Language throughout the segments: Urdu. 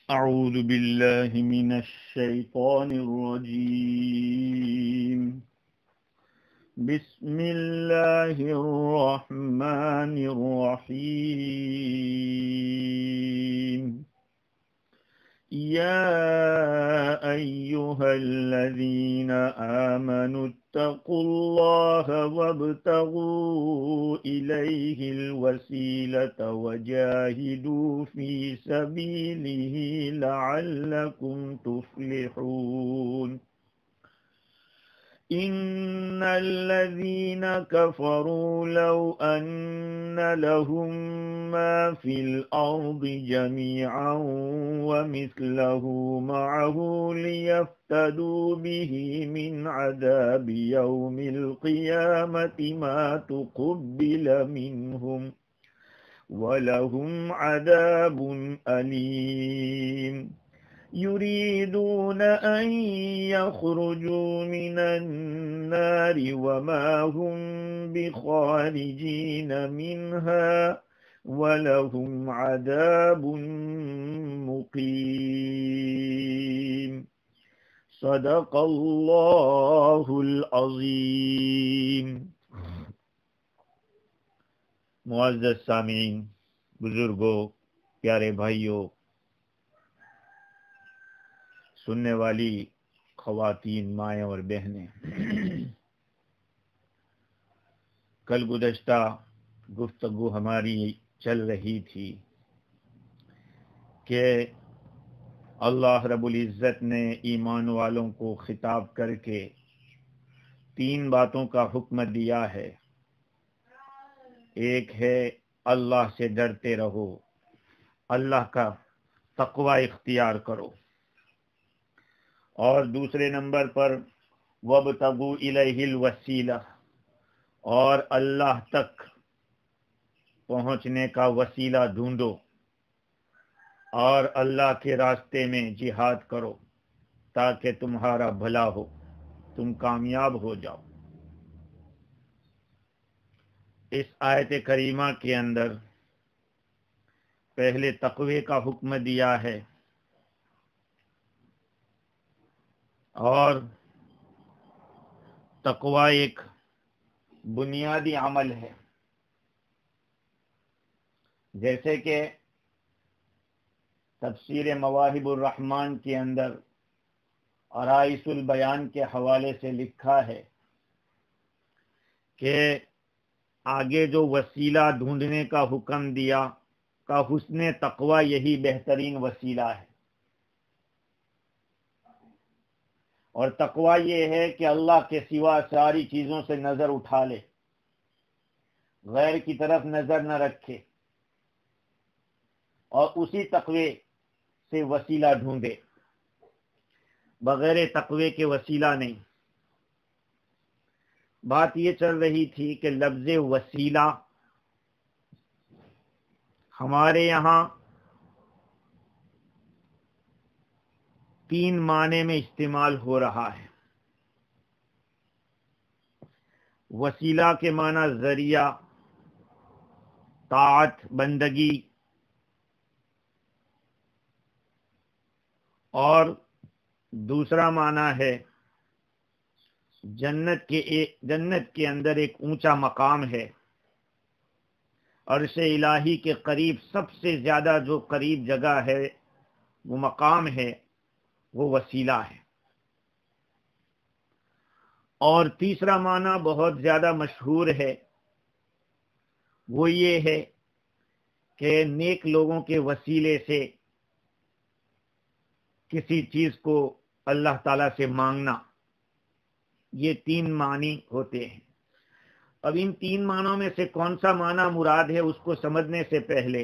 أعوذ بالله من الشيطان الرجيم. بسم الله الرحمن الرحيم. يا أيها الذين آمنوا اتقوا الله وابتغوا إليه الوسيلة وجاهدوا في سبيله لعلكم تفلحون. إن الذين كفروا لو أن لهم ما في الأرض جميعا ومثله معه ليفتدوا به من عذاب يوم القيامة ما تقبل منهم ولهم عذاب أليم. يريدون أن يخرجوا من النار وما هم بخارجين منها ولهم عذاب مقيم. صدق اللہ العظیم. معزز سامعین، بزرگوں، پیارے بھائیوں، سننے والی خواتین، مائیں اور بہنیں، کل گزشتہ گفتگو ہماری چل رہی تھی کہ اللہ رب العزت نے ایمان والوں کو خطاب کر کے 3 باتوں کا حکم دیا ہے. ایک ہے اللہ سے ڈرتے رہو، اللہ کا تقوی اختیار کرو، اور دوسرے نمبر پر وَابْتَغُوا إِلَيْهِ الْوَسِيلَةَ، اور اللہ تک پہنچنے کا وسیلہ ڈھونڈو، اور اللہ کے راستے میں جہاد کرو تاکہ تمہارا بھلا ہو، تم کامیاب ہو جاؤ. اس آیت کریمہ کے اندر پہلے تقوی کا حکم دیا ہے، اور تقوی ایک بنیادی عمل ہے. جیسے کہ تفسیر مواہب الرحمن کے اندر عرائس البیان کے حوالے سے لکھا ہے کہ آگے جو وسیلہ ڈھونڈنے کا حکم دیا کا حسن تقوی یہی بہترین وسیلہ ہے. اور تقوی یہ ہے کہ اللہ کے سوا ساری چیزوں سے نظر اٹھا لے، غیر کی طرف نظر نہ رکھے، اور اسی تقوی سے وسیلہ ڈھونڈے، بغیر تقوی کے وسیلہ نہیں. بات یہ چل رہی تھی کہ لفظ وسیلہ ہمارے یہاں 3 معنی میں استعمال ہو رہا ہے. وسیلہ کے معنی ذریعہ، طاعت، بندگی، اور دوسرا معنی ہے جنت کے اندر ایک اونچا مقام ہے. عرش الہی کے قریب سب سے زیادہ جو قریب جگہ ہے، وہ مقام ہے، وہ وسیلہ ہے. اور تیسرا معنی بہت زیادہ مشہور ہے، وہ یہ ہے کہ نیک لوگوں کے وسیلے سے کسی چیز کو اللہ تعالیٰ سے مانگنا. یہ 3 معنی ہوتے ہیں. اب ان 3 معنوں میں سے کون سا معنی مراد ہے، اس کو سمجھنے سے پہلے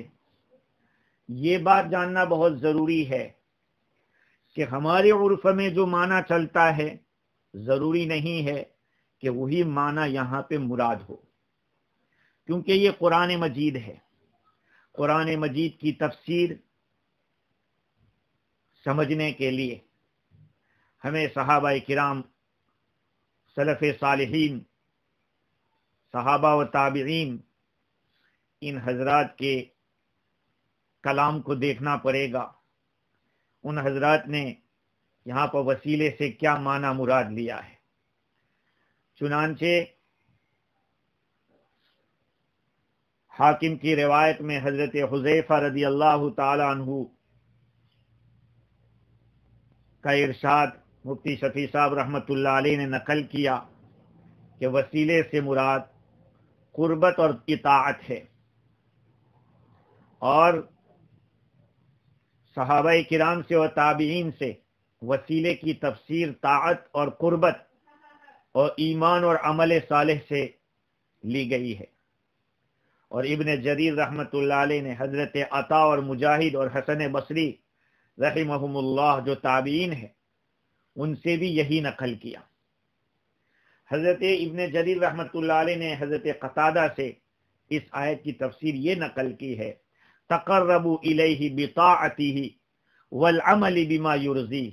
یہ بات جاننا بہت ضروری ہے کہ ہمارے عرف میں جو معنی چلتا ہے ضروری نہیں ہے کہ وہی معنی یہاں پہ مراد ہو، کیونکہ یہ قرآن مجید ہے. قرآن مجید کی تفسیر سمجھنے کے لیے ہمیں صحابہ کرام، سلف صالحین، صحابہ و تابعین، ان حضرات کے کلام کو دیکھنا پڑے گا. ان حضرات نے یہاں پر وسیلے سے کیا معنی مراد لیا ہے۔ چنانچہ حاکم کی روایت میں حضرت حذیفہ رضی اللہ تعالی عنہ کا ارشاد مفتی شفیع صاحب رحمۃ اللہ علیہ نے نقل کیا کہ وسیلے سے مراد قربت اور اطاعت ہے، اور صحابہ کرام سے اور تابعین سے وسیلے کی تفسیر طاعت اور قربت اور ایمان اور عمل صالح سے لی گئی ہے۔ اور ابن جریر رحمۃ اللہ علیہ نے حضرت عطا اور مجاہد اور حسن بصری رحمہم اللہ جو تابعین ہیں ان سے بھی یہی نقل کیا۔ حضرت ابن جریر رحمۃ اللہ علیہ نے حضرت قتادہ سے اس آیت کی تفسیر یہ نقل کی ہے، تقربوا الیہ بطاعتہ والعمل بما یرضیہ،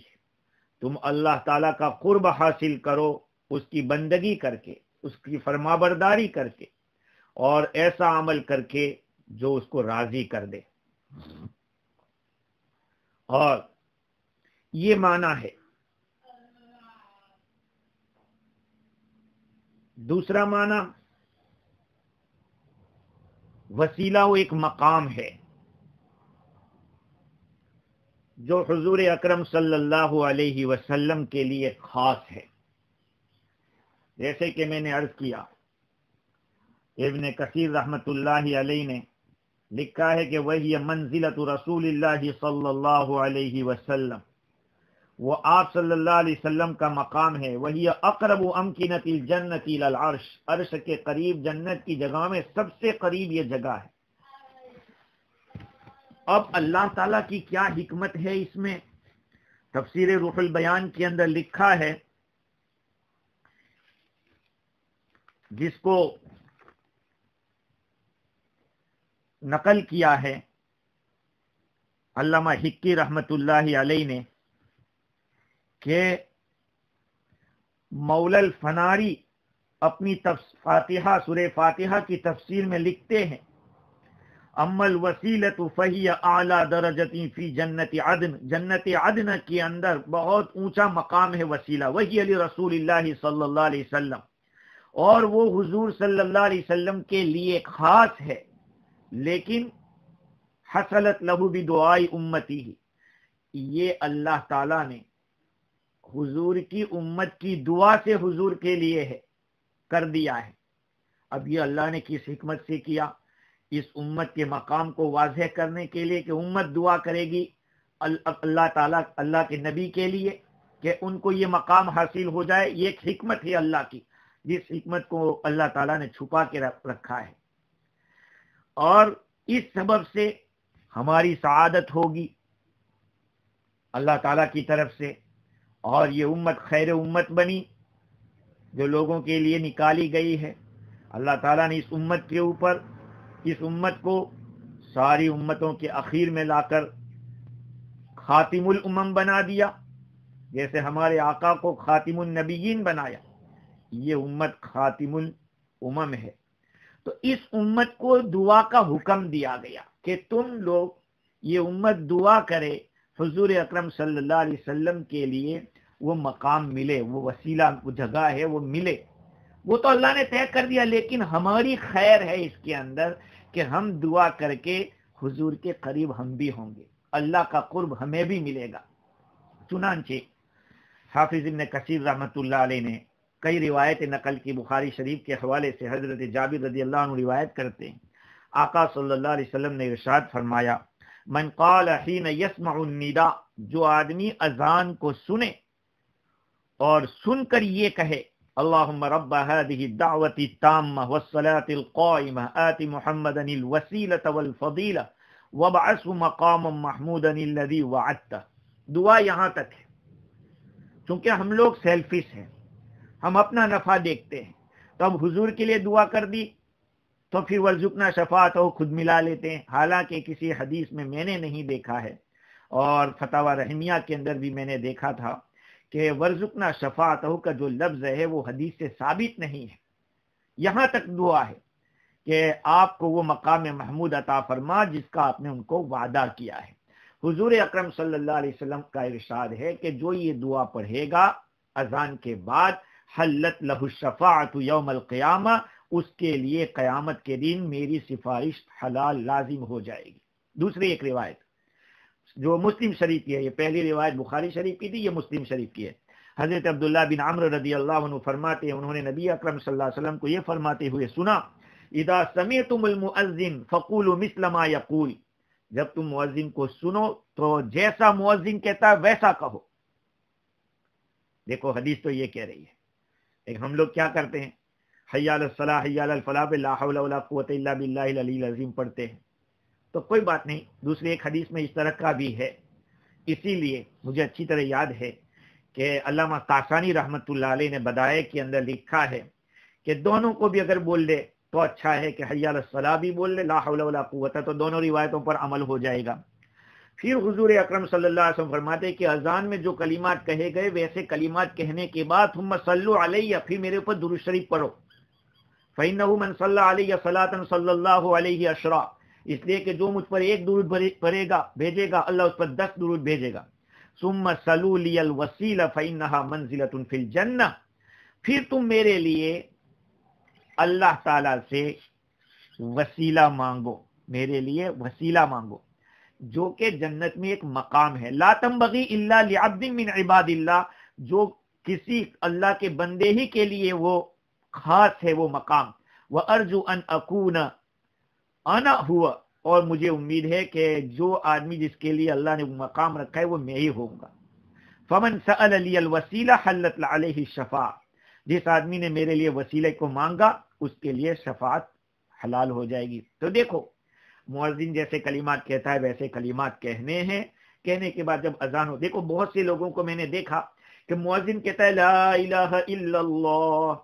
تم اللہ تعالیٰ کا قرب حاصل کرو اس کی بندگی کر کے، اس کی فرمانبرداری کر کے، اور ایسا عمل کر کے جو اس کو راضی کر دے۔ اور یہ معنی ہے۔ دوسرا معنی وسیلہ وہ ایک مقام ہے جو حضور اکرم صلی اللہ علیہ وسلم کے لیے خاص ہے۔ جیسے کہ میں نے عرض کیا، ابن کثیر رحمت اللہ علیہ نے لکھا ہے کہ وہی منزلۃ رسول اللہ صلی اللہ علیہ وسلم، وہ آپ صلی اللہ علیہ وسلم کا مقام ہے، وہی اقرب امکنۃ الجنۃ الی العرش، عرش کے قریب جنت کی جگہ میں سب سے قریب یہ جگہ ہے۔ اب اللہ تعالیٰ کی کیا حکمت ہے اس میں؟ تفسیر روح البیان کے اندر لکھا ہے، جس کو نقل کیا ہے علامہ حقی رحمت اللہ علیہ نے، کہ مولا الفناری اپنی فاتحہ سورہ فاتحہ کی تفسیر میں لکھتے ہیں، اما الوسیلۃ فہی اعلی درجۃ فی جنت عدن، جنت عدن کے اندر بہت اونچا مقام ہے وسیلہ، وہی علی رسول اللہ صلی اللہ علیہ وسلم، اور وہ حضور صلی اللہ علیہ وسلم کے لیے خاص ہے، لیکن حصلت لہ بدعاء امتی، یہ اللہ تعالیٰ نے حضور کی امت کی دعا سے حضور کے لیے ہے کر دیا ہے۔ اب یہ اللہ نے کس حکمت سے کیا؟ اس امت کے مقام کو واضح کرنے کے لیے کہ امت دعا کرے گی اللہ تعالیٰ اللہ کے نبی کے لیے کہ ان کو یہ مقام حاصل ہو جائے، یہ ایک حکمت ہے اللہ کی، جس حکمت کو اللہ تعالیٰ نے چھپا کے رکھا ہے، اور اس سبب سے ہماری سعادت ہوگی اللہ تعالیٰ کی طرف سے، اور یہ امت خیر امت بنی جو لوگوں کے لیے نکالی گئی ہے۔ اللہ تعالیٰ نے اس امت کے اوپر، اس امت کو ساری امتوں کے اخیر میں لا کر خاتم الامم بنا دیا، جیسے ہمارے آقا کو خاتم النبیین بنایا، یہ امت خاتم الامم ہے۔ تو اس امت کو دعا کا حکم دیا گیا کہ تم لوگ یہ امت دعا کرے حضور اکرم صلی اللہ علیہ وسلم کے لیے وہ مقام ملے، وہ وسیلہ، وہ جگہ ہے وہ ملے۔ وہ تو اللہ نے طے کر دیا، لیکن ہماری خیر ہے اس کے اندر کہ ہم دعا کر کے حضور کے قریب ہم بھی ہوں گے، اللہ کا قرب ہمیں بھی ملے گا۔ چنانچہ حافظ ابن کثیر رحمت اللہ علیہ نے کئی روایت نقل کی، بخاری شریف کے حوالے سے حضرت جابر رضی اللہ عنہ روایت کرتے ہیں، آقا صلی اللہ علیہ وسلم نے ارشاد فرمایا، من قال حین یسمع النداء، جو آدمی اذان کو سنے اور سن کر یہ کہے، اللہم رب هذه الدعوة التامة والصلاة القائمة آت محمدا الوسیلة والفضیلة وابعثه مقاما محمودا الذی وعدته، دعا یہاں تک ہے۔ چونکہ ہم لوگ سیلفش ہیں، ہم اپنا نفع دیکھتے ہیں، تو اب حضور کے لیے دعا کر دی تو پھر ورزقنا شفاعتہ خود ملا لیتے ہیں، حالانکہ کسی حدیث میں نے نہیں دیکھا ہے، اور فتاوی رحمیہ کے اندر بھی میں نے دیکھا تھا کہ ورزقنا شفاعتہ کا جو لفظ ہے وہ حدیث سے ثابت نہیں ہے۔ یہاں تک دعا ہے کہ آپ کو وہ مقام محمود عطا فرما جس کا آپ نے ان کو وعدہ کیا ہے۔ حضور اکرم صلی اللہ علیہ وسلم کا ارشاد ہے کہ جو یہ دعا پڑھے گا اذان کے بعد حلت لہ الشفاعۃ یوم القیامہ، اس کے لیے قیامت کے دن میری سفارش حلال لازم ہو جائے گی۔ دوسری ایک روایت جو مسلم شریف کی ہے، یہ پہلی روایت بخاری شریف کی تھی، یہ مسلم شریف کی ہے۔ حضرت عبداللہ بن عمرو رضی اللہ عنہ فرماتے ہیں، انہوں نے نبی اکرم صلی اللہ علیہ وسلم کو یہ فرماتے ہوئے سنا، اذا سمعتم المؤذن فقولوا مثل ما یقول، جب تم مؤذن کو سنو تو جیسا مؤذن کہتا ہے ویسا کہو۔ دیکھو حدیث تو یہ کہہ رہی ہے، ایک ہم لوگ کیا کرتے ہیں، حی علی الصلاح حی علی الفلاح پہ لا حول ولا قوت الا باللہ العلی العظیم پڑھتے ہیں، تو کوئی بات نہیں، دوسری ایک حدیث میں اس طرح کا بھی ہے۔ اسی لیے مجھے اچھی طرح یاد ہے کہ علامہ قاسانی رحمت اللہ علیہ نے بدائع کے اندر لکھا ہے کہ دونوں کو بھی اگر بول دے تو اچھا ہے، کہ حی علی الصلاح بھی بول لے، لا حول ولا قوت، تو دونوں روایتوں پر عمل ہو جائے گا۔ پھر حضور اکرم صلی اللہ علیہ وسلم فرماتے ہیں کہ اذان میں جو کلمات کہے گئے ویسے کلمات کہنے کے بعد ثم صلوا علیہ، پھر میرے اوپر درود شریف پڑھو، فإنہ من صلی علیہ صلاۃ صلی اللہ علیہ عشرا، اس لیے کہ جو مجھ پر ایک درود پڑھے گا بھیجے گا، اللہ اس پر 10 درود بھیجے گا۔ ثم صلوا لی الوسیلہ فإنہا منزلۃ فی الجنہ، پھر تم میرے لیے اللہ تعالی سے وسیلہ مانگو، میرے لیے وسیلہ مانگو، جو کہ جنت میں ایک مقام ہے، لا تنبغی الا لعبد من عباد اللہ، جو کسی اللہ کے بندے ہی کے لیے وہ خاص ہے وہ مقام، وارجو ان اکون انا ہوا، اور مجھے امید ہے کہ جو آدمی جس کے لیے اللہ نے وہ مقام رکھا ہے وہ میں ہی ہوں گا۔ فمن سأل لی الوسیلہ حلت علیہ الشفاعۃ، جس آدمی نے میرے لیے وسیلے کو مانگا اس کے لیے شفاعت حلال ہو جائے گی۔ تو دیکھو مؤذن جیسے کلمات کہتا ہے ویسے کلمات کہنے ہیں، کہنے کے بعد جب اذان ہو، دیکھو بہت سے لوگوں کو میں نے دیکھا کہ مؤذن کہتا ہے لا الہ الا اللہ،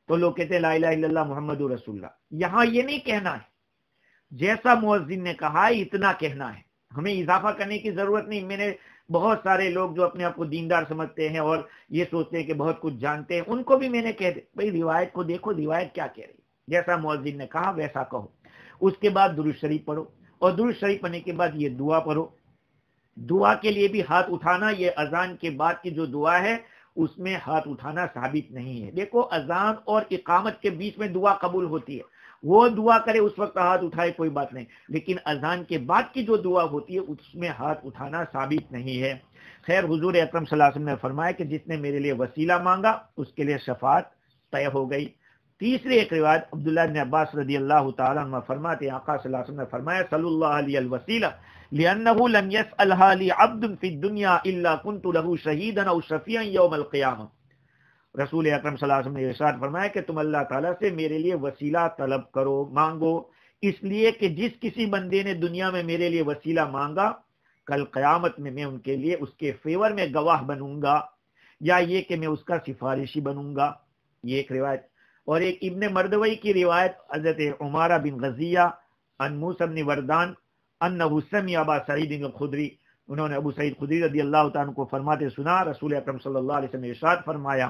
تو لوگ کہتے ہیں لا الہ الا اللہ محمد رسول اللہ۔ یہاں یہ نہیں کہنا ہے، جیسا مؤذن نے کہا ہے اتنا کہنا ہے، ہمیں اضافہ کرنے کی ضرورت نہیں۔ میں نے بہت سارے لوگ جو اپنے آپ کو دیندار سمجھتے ہیں اور یہ سوچتے ہیں کہ بہت کچھ جانتے ہیں، ان کو بھی میں نے کہہ دیا بھائی روایت کو دیکھو، روایت کیا کہہ رہی ہے، جیسا مؤذن نے کہا ویسا کہو۔ اس کے بعد درود شریف پڑھو، اور درود شریف پڑھنے کے بعد یہ دعا پڑھو۔ دعا کے لیے بھی ہاتھ اٹھانا، یہ اذان کے بعد کی جو دعا ہے اس میں ہاتھ اٹھانا ثابت نہیں ہے۔ دیکھو اذان اور اقامت کے بیچ میں دعا قبول ہوتی ہے، وہ دعا کرے اس وقت ہاتھ اٹھائے کوئی بات نہیں، لیکن اذان کے بعد کی جو دعا ہوتی ہے اس میں ہاتھ اٹھانا ثابت نہیں ہے۔ خیر حضور اکرم صلی اللہ علیہ وسلم نے فرمایا کہ جس نے میرے لیے وسیلہ مانگا اس کے لیے شفاعت طے ہو گئی۔ تیسری ایک روایت عبداللہ بن عباس رضی اللہ تعالیٰ عنہ فرماتے ہیں آقا صلی اللہ علیہ وسلم نے فرمایا صلی اللہ علیہ الوسیلہ لأنه لم يسألها لعبد في الدنيا الا كنت له شهيدا او شفيعا يوم القيامة۔ رسول اکرم صلی اللہ علیہ وسلم نے ارشاد فرمایا کہ تم اللہ تعالیٰ سے میرے لیے وسیلہ طلب کرو، مانگو، اس لیے کہ جس کسی بندے نے دنیا میں میرے لیے وسیلہ مانگا کل قیامت میں اس کے لیے اس کے فیور میں گواہ بنوں گا، یا یہ کہ میں اس کا سفارشی بنوں گا۔ یہ ایک روایت۔ اور ایک ابن مردوی کی روایت حضرت عمارہ بن غزیہ عن موسیٰ بن وردان انہ سمع ابا سعید الخدری، انہوں نے ابو سعید خدری رضی اللہ تعالیٰ کو فرماتے سنا رسول اکرم صلی اللہ علیہ وسلم نے ارشاد فرمایا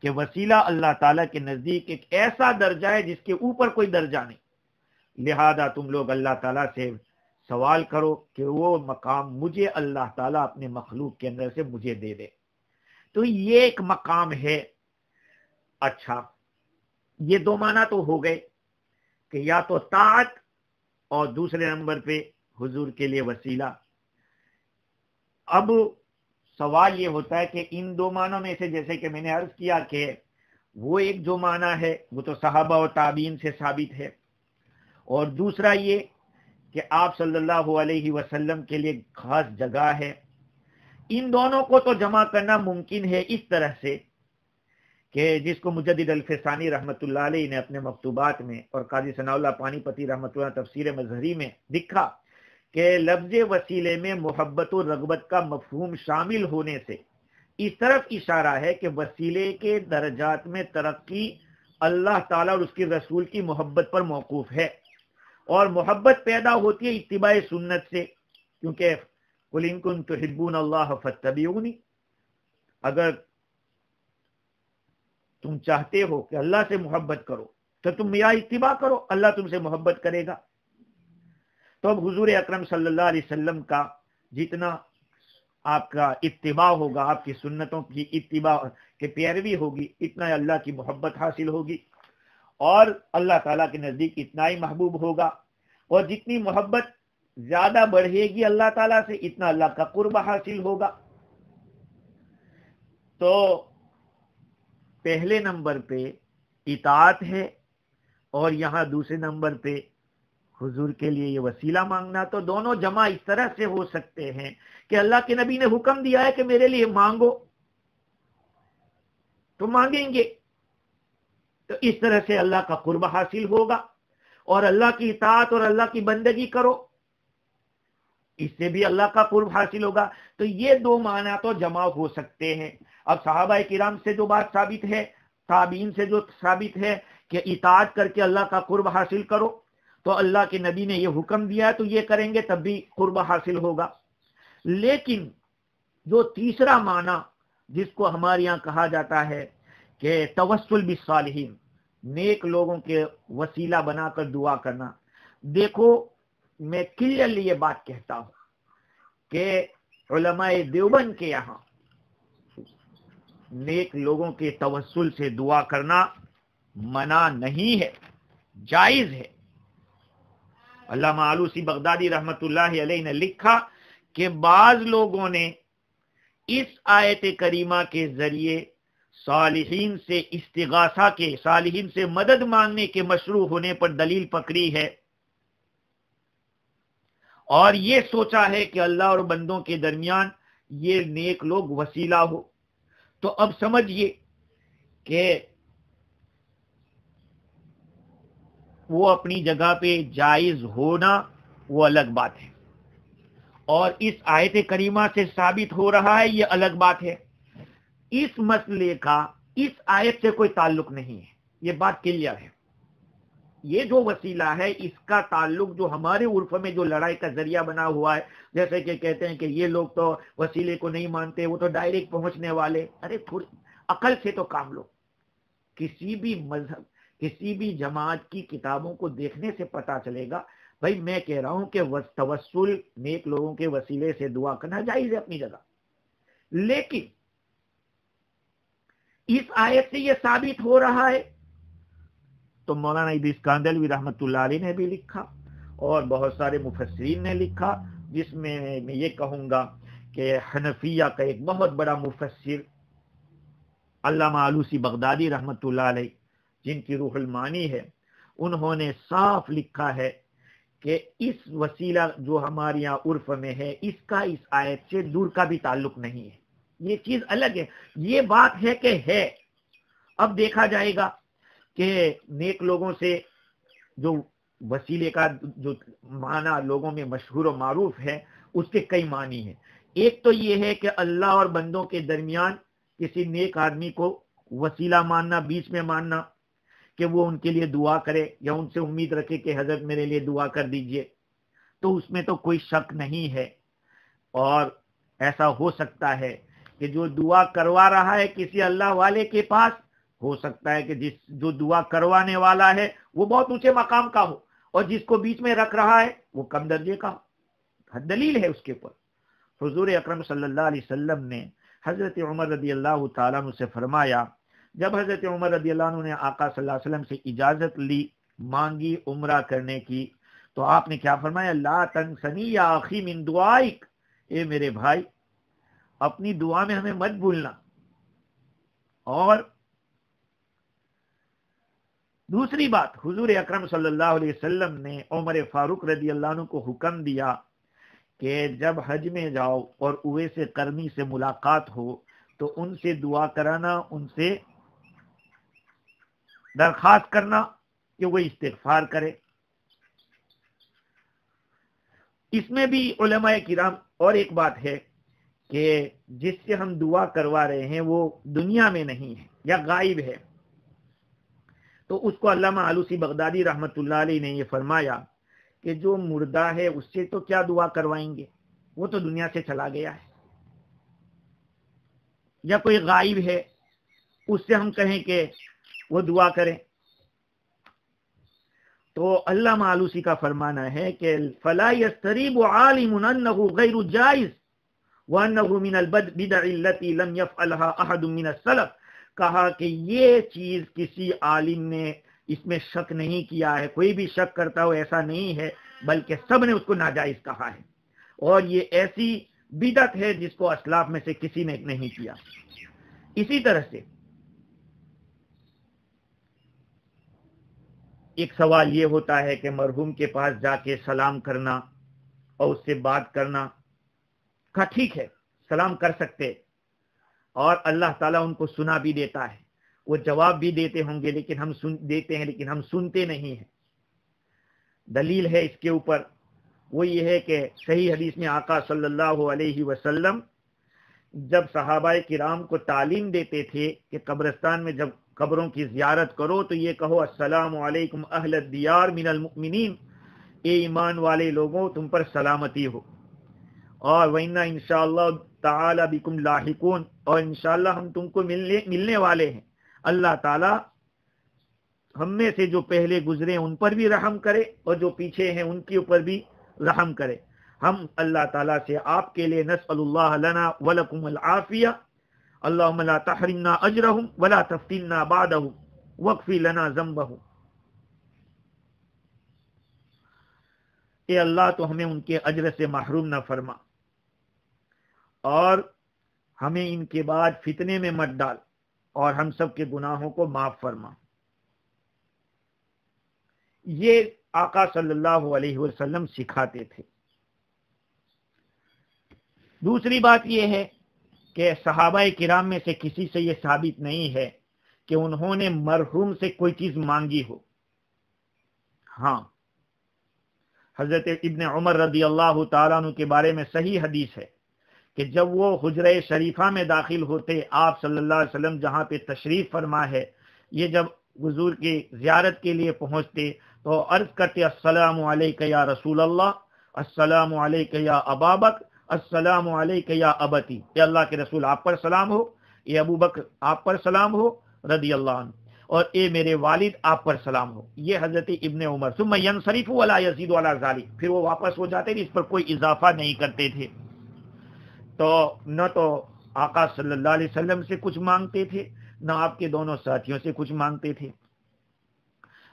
کہ وسیلہ اللہ تعالیٰ کے نزدیک ایک ایسا درجہ ہے جس کے اوپر کوئی درجہ نہیں، لہذا تم لوگ اللہ تعالیٰ سے سوال کرو کہ وہ مقام مجھے اللہ تعالیٰ اپنے مخلوق کے اندر سے مجھے دے دے۔ تو یہ ایک مقام ہے۔ اچھا یہ دو معنی تو ہو گئے کہ یا تو طاعت اور دوسرے نمبر پہ حضور کے لیے وسیلہ۔ اب سوال یہ ہوتا ہے کہ ان دو معنوں میں سے جیسے کہ میں نے عرض کیا کہ وہ ایک جو معنی ہے وہ تو صحابہ اور تابعین سے ثابت ہے، اور دوسرا یہ کہ آپ صلی اللہ علیہ وسلم کے لیے خاص جگہ ہے۔ ان دونوں کو تو جمع کرنا ممکن ہے اس طرح سے کہ جس کو مجدد الفسانی رحمت اللہ علیہ نے اپنے مکتوبات میں اور قاضی ثناء اللہ پانی پتی رحمت اللہ تفسیر مظہری میں لکھا کہ لفظ وسیلے میں محبت و رغبت کا مفہوم شامل ہونے سے اس طرف اشارہ ہے کہ وسیلے کے درجات میں ترقی اللہ تعالیٰ اور اس کے رسول کی محبت پر موقوف ہے، اور محبت پیدا ہوتی ہے اتباع سنت سے، کیونکہ قل ان کنتم تحبون اللہ فاتبعونی، اگر تم چاہتے ہو کہ اللہ سے محبت کرو تو تم میرا اتباع کرو، اللہ تم سے محبت کرے گا۔ تو اب حضور اکرم صلی اللہ علیہ وسلم کا جتنا آپ کا اتباع ہوگا، آپ کی سنتوں کی اتباع کے پیروی ہوگی، اتنا اللہ کی محبت حاصل ہوگی اور اللہ تعالیٰ کے نزدیک اتنا ہی محبوب ہوگا، اور جتنی محبت زیادہ بڑھے گی اللہ تعالیٰ سے، اتنا اللہ کا قرب حاصل ہوگا۔ تو پہلے نمبر پہ اطاعت ہے، اور یہاں دوسرے نمبر پہ حضور کے لیے یہ وسیلہ مانگنا۔ تو دونوں جمع اس طرح سے ہو سکتے ہیں کہ اللہ کے نبی نے حکم دیا ہے کہ میرے لیے مانگو تو مانگیں گے، تو اس طرح سے اللہ کا قرب حاصل ہوگا، اور اللہ کی اطاعت اور اللہ کی بندگی کرو، اس سے بھی اللہ کا قرب حاصل ہوگا۔ تو یہ دو معنی تو جمع ہو سکتے ہیں۔ اب صحابہ کرام سے جو بات ثابت ہے، تابعین سے جو ثابت ہے کہ اطاعت کر کے اللہ کا قرب حاصل کرو، تو اللہ کے نبی نے یہ حکم دیا ہے تو یہ کریں گے تب بھی قرب حاصل ہوگا۔ لیکن جو تیسرا معنی جس کو ہمارے یہاں کہا جاتا ہے کہ توسل بالصالحین، نیک لوگوں کے وسیلہ بنا کر دعا کرنا، دیکھو میں کلیئرلی یہ بات کہتا ہوں کہ علماء دیوبند کے یہاں نیک لوگوں کے توسل سے دعا کرنا منع نہیں ہے، جائز ہے۔ علامہ آلوسی بغدادی رحمت اللہ علیہ نے لکھا کہ بعض لوگوں نے اس آیت کریمہ کے ذریعے صالحین سے استغاثہ کے، صالحین سے مدد مانگنے کے مشروع ہونے پر دلیل پکڑی ہے، اور یہ سوچا ہے کہ اللہ اور بندوں کے درمیان یہ نیک لوگ وسیلہ ہو۔ تو اب سمجھئے کہ وہ اپنی جگہ پہ جائز ہونا وہ الگ بات ہے، اور اس آیت کریمہ سے ثابت ہو رہا ہے یہ الگ بات ہے۔ اس مسئلے کا اس آیت سے کوئی تعلق نہیں ہے، یہ بات کلیئر ہے۔ یہ جو وسیلہ ہے اس کا تعلق جو ہمارے عرف میں جو لڑائی کا ذریعہ بنا ہوا ہے، جیسے کہ کہتے ہیں کہ یہ لوگ تو وسیلے کو نہیں مانتے، وہ تو ڈائریکٹ پہنچنے والے۔ ارے تھوڑی عقل سے تو کام لو۔ کسی بھی مذہب، کسی بھی جماعت کی کتابوں کو دیکھنے سے پتا چلے گا۔ بھائی میں کہہ رہا ہوں کہ توسل نیک لوگوں کے وسیلے سے دعا کرنا جائز ہے اپنی جگہ، لیکن اس آیت سے یہ ثابت ہو رہا ہے۔ تو مولانا ادریس کاندھلوی رحمت اللہ علیہ نے بھی لکھا اور بہت سارے مفسرین نے لکھا، جس میں میں یہ کہوں گا کہ حنفیہ کا ایک بہت بڑا مفسر علامہ آلوسی بغدادی رحمت اللہ علیہ، جن کی روح المعانی ہے، انہوں نے صاف لکھا ہے کہ اس وسیلہ جو ہمارے یہاں عرف میں ہے اس کا اس آیت سے دور کا بھی تعلق نہیں ہے، یہ چیز الگ ہے۔ یہ بات ہے کہ ہے، اب دیکھا جائے گا کہ نیک لوگوں سے جو وسیلے کا جو معنی لوگوں میں مشہور و معروف ہے اس کے کئی معنی ہیں۔ ایک تو یہ ہے کہ اللہ اور بندوں کے درمیان کسی نیک آدمی کو وسیلہ ماننا، بیچ میں ماننا کہ وہ ان کے لیے دعا کرے یا ان سے امید رکھے کہ حضرت میرے لیے دعا کر دیجئے، تو اس میں تو کوئی شک نہیں ہے۔ اور ایسا ہو سکتا ہے کہ جو دعا کروا رہا ہے کسی اللہ والے کے پاس، ہو سکتا ہے کہ جو دعا کروانے والا ہے وہ بہت اونچے مقام کا ہو، اور جس کو بیچ میں رکھ رہا ہے وہ کم درجے کا ہو۔ دلیل ہے اس کے اوپر، حضور اکرم صلی اللہ علیہ وسلم نے حضرت عمر رضی اللہ تعالیٰ عنہ سے فرمایا، جب حضرت عمر رضی اللہ عنہ نے آقا صلی اللہ علیہ وسلم سے اجازت لی، مانگی عمرہ کرنے کی، تو آپ نے کیا فرمایا؟ لا تنسنی یا اخی من دعائک، اے میرے بھائی اپنی دعا میں ہمیں مت بھولنا۔ اور دوسری بات، حضور اکرم صلی اللہ علیہ وسلم نے عمر فاروق رضی اللہ عنہ کو حکم دیا کہ جب حج میں جاؤ اور اویس قرنی سے ملاقات ہو تو ان سے دعا کرانا، ان سے درخواست کرنا کہ وہ استغفار کرے۔ اس میں بھی علماء کرام، اور ایک بات ہے کہ جس سے ہم دعا کروا رہے ہیں وہ دنیا میں نہیں ہے یا غائب ہے، تو اس کو علامہ آلوسی بغدادی رحمت اللہ علیہ نے یہ فرمایا کہ جو مردہ ہے اس سے تو کیا دعا کروائیں گے، وہ تو دنیا سے چلا گیا ہے، یا کوئی غائب ہے اس سے ہم کہیں کہ وہ دعا کریں۔ تو علامہ آلوسی کا فرمانا ہے کہ فلا یستریب عالم انہ غیر جائز وانہ من البدع التي لم يفعلها احد من السلف، کہا کہ یہ چیز کسی عالم نے اس میں شک نہیں کیا ہے، کوئی بھی شک کرتا ہو ایسا نہیں ہے، بلکہ سب نے اس کو ناجائز کہا ہے، اور یہ ایسی بدعت ہے جس کو اسلاف میں سے کسی نے نہیں کیا۔ اسی طرح سے ایک سوال یہ ہوتا ہے کہ مرحوم کے پاس جا کے سلام کرنا اور اس سے بات کرنا کا ٹھیک ہے، سلام کر سکتے، اور اللہ تعالیٰ ان کو سنا بھی دیتا ہے، وہ جواب بھی دیتے ہوں گے، لیکن ہم سنتے نہیں ہیں۔ دلیل ہے اس کے اوپر وہ یہ ہے کہ صحیح حدیث میں آقا صلی اللہ علیہ وسلم جب صحابہ کرام کو تعلیم دیتے تھے کہ قبرستان میں جب قبروں کی زیارت کرو تو یہ کہو السلام علیکم اہل الدیار من المؤمنین، اے ایمان والے لوگوں تم پر سلامتی ہو، اور وَإِنَّا انشاءاللہ تعالی بکم لاحقون، اور انشاءاللہ ہم تم کو ملنے والے ہیں۔ اللہ تعالی ہم میں سے جو پہلے گزرے ان پر بھی رحم کرے اور جو پیچھے ہیں ان کے اوپر بھی رحم کرے۔ ہم اللہ تعالیٰ سے آپ کے لیے نسأل اللہ لنا ولکم العافیہ، اللہم لا تحرمنا اجرہم ولا تفتنا بعدہم واغفر لنا ذنبہم۔ اے اللہ تو ہمیں ان کے اجر سے محروم نہ فرما، اور ہمیں ان کے بعد فتنے میں مت ڈال، اور ہم سب کے گناہوں کو معاف فرما۔ یہ آقا صلی اللہ علیہ وسلم سکھاتے تھے۔ دوسری بات یہ ہے کہ صحابہ کرام میں سے کسی سے یہ ثابت نہیں ہے کہ انہوں نے مرحوم سے کوئی چیز مانگی ہو۔ ہاں، حضرت ابن عمر رضی اللہ تعالیٰ عنہ کے بارے میں صحیح حدیث ہے کہ جب وہ حجرہ شریفہ میں داخل ہوتے، آپ صلی اللہ علیہ وسلم جہاں پہ تشریف فرما ہے، یہ جب حضور کی زیارت کے لیے پہنچتے تو عرض کرتے السلام علیک یا رسول اللہ، السلام علیک یا ابا بکر، السلام علیک یا ابتی، اے اللہ کے رسول آپ پر سلام ہو، اے ابو بکر آپ پر سلام ہو رضی اللہ عنہ، اور اے میرے والد آپ پر سلام ہو۔ یہ حضرت ابن عمر ثم ينصرف ولا يزيد على ذلك، پھر وہ واپس ہو جاتے تھے، اس پر کوئی اضافہ نہیں کرتے تھے۔ تو نہ تو آقا صلی اللہ علیہ وسلم سے کچھ مانگتے تھے، نہ آپ کے دونوں ساتھیوں سے کچھ مانگتے تھے۔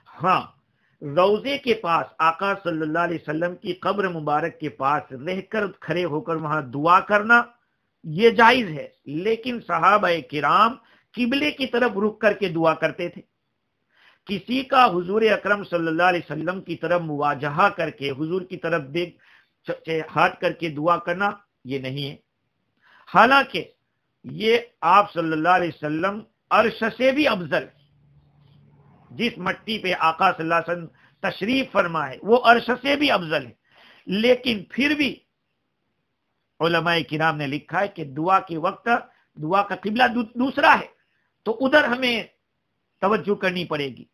ہاں، روضے کے پاس آقا صلی اللہ علیہ وسلم کی قبر مبارک کے پاس رہ کر کھڑے ہو کر وہاں دعا کرنا یہ جائز ہے، لیکن صحابہ کرام قبلے کی طرف رخ کر کے دعا کرتے تھے۔ کسی کا حضور اکرم صلی اللہ علیہ وسلم کی طرف مواجہہ کر کے حضور کی طرف دیکھ ہاتھ کر کے دعا کرنا یہ نہیں ہے، حالانکہ یہ آپ صلی اللہ علیہ وسلم عرش سے بھی افضل، جس مٹی پہ آقا صلی اللہ علیہ وسلم تشریف فرما ہے وہ عرش سے بھی افضل ہے، لیکن پھر بھی علماء کرام نے لکھا ہے کہ دعا کے وقت دعا کا قبلہ دوسرا ہے، تو ادھر ہمیں توجہ کرنی پڑے گی۔